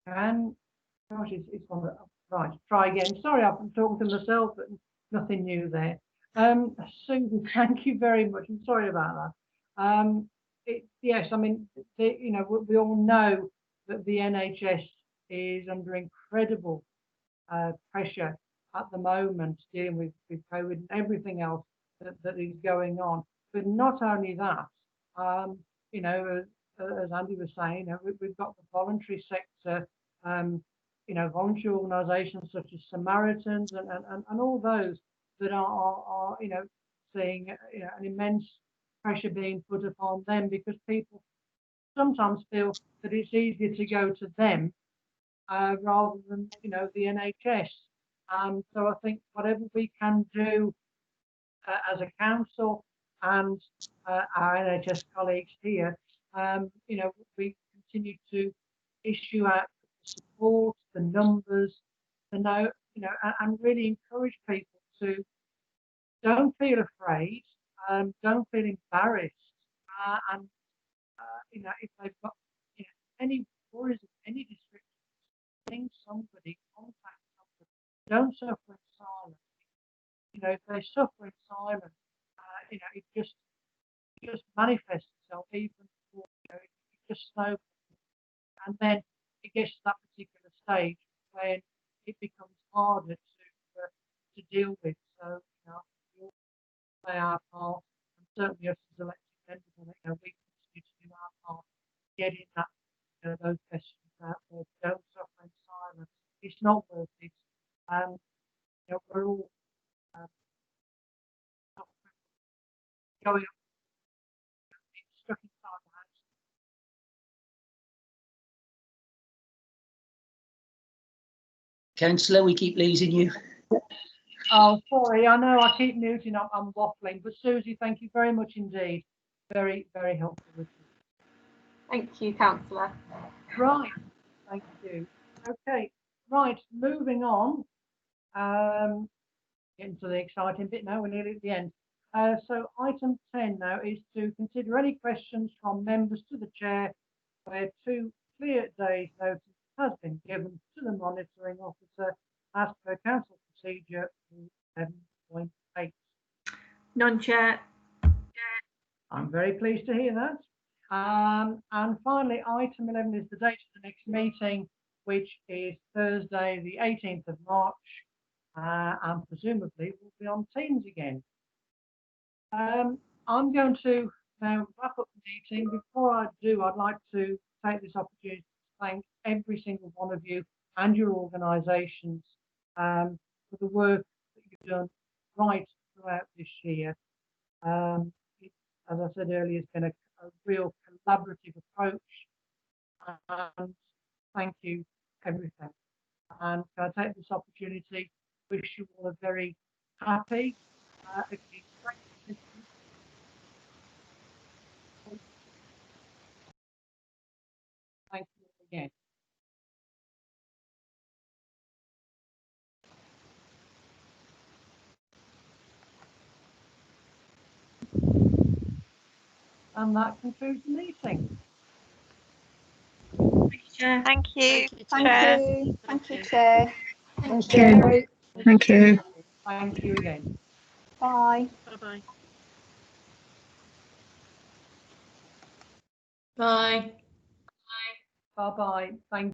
And gosh, it's on the right. Try again. Sorry, I've been talking to myself, but nothing new there. Susan, thank you very much. I'm sorry about that. Yes, I mean, you know, we all know that the NHS is under incredible pressure at the moment, dealing with COVID and everything else that is going on. But not only that, you know, as Andy was saying, you know, we've got the voluntary sector, you know, voluntary organisations such as Samaritans and all those that are you know, seeing, you know, an immense pressure being put upon them, because people sometimes feel that it's easier to go to them rather than, you know, the NHS. So I think whatever we can do as a council and our NHS colleagues here, you know, we continue to issue out support, the numbers, you know, and really encourage people to don't feel afraid, don't feel embarrassed, and you know, if they've got, you know, any worries of any description, think somebody, contact somebody. Don't suffer in silence. You know, if they suffer in silence, you know, it just manifests itself even before, you know, it just snowballs. And then it gets to that particular stage when it becomes harder to deal with. So, you know, we all play our part, and certainly us as elected members, you know, we continue to do our part, getting that, you know, those questions out there. Don't suffer in silence. It's not worth it. You know, we're all going up, stuck inside the house. Councillor, we keep losing you. Oh, sorry, I know I keep muting, I'm waffling, but Susie, thank you very much indeed. Very, very helpful with you. Thank you, Councillor. Right, thank you. Okay, right, moving on. Getting to the exciting bit now, we're nearly at the end. So item 10 now is to consider any questions from members to the chair where 2 clear days notice has been given to the monitoring officer as per council procedure 7.8. None, Chair. I'm very pleased to hear that. And finally, item 11 is the date of the next meeting, which is Thursday, the 18th of March, and presumably we'll be on Teams again. I'm going to now wrap up the meeting. Before I do, I'd like to take this opportunity to thank every single one of you and your organisations for the work that you've done right throughout this year. As I said earlier, it's been a real collaborative approach, and thank you everything. And can I take this opportunity to wish you all a very happy, thank you again. And that concludes the meeting. Thank you. Thank you. Thank you, Chair. Thank you. Thank you. Thank you again. Bye. Bye-bye. Bye. Bye-bye. Thank you.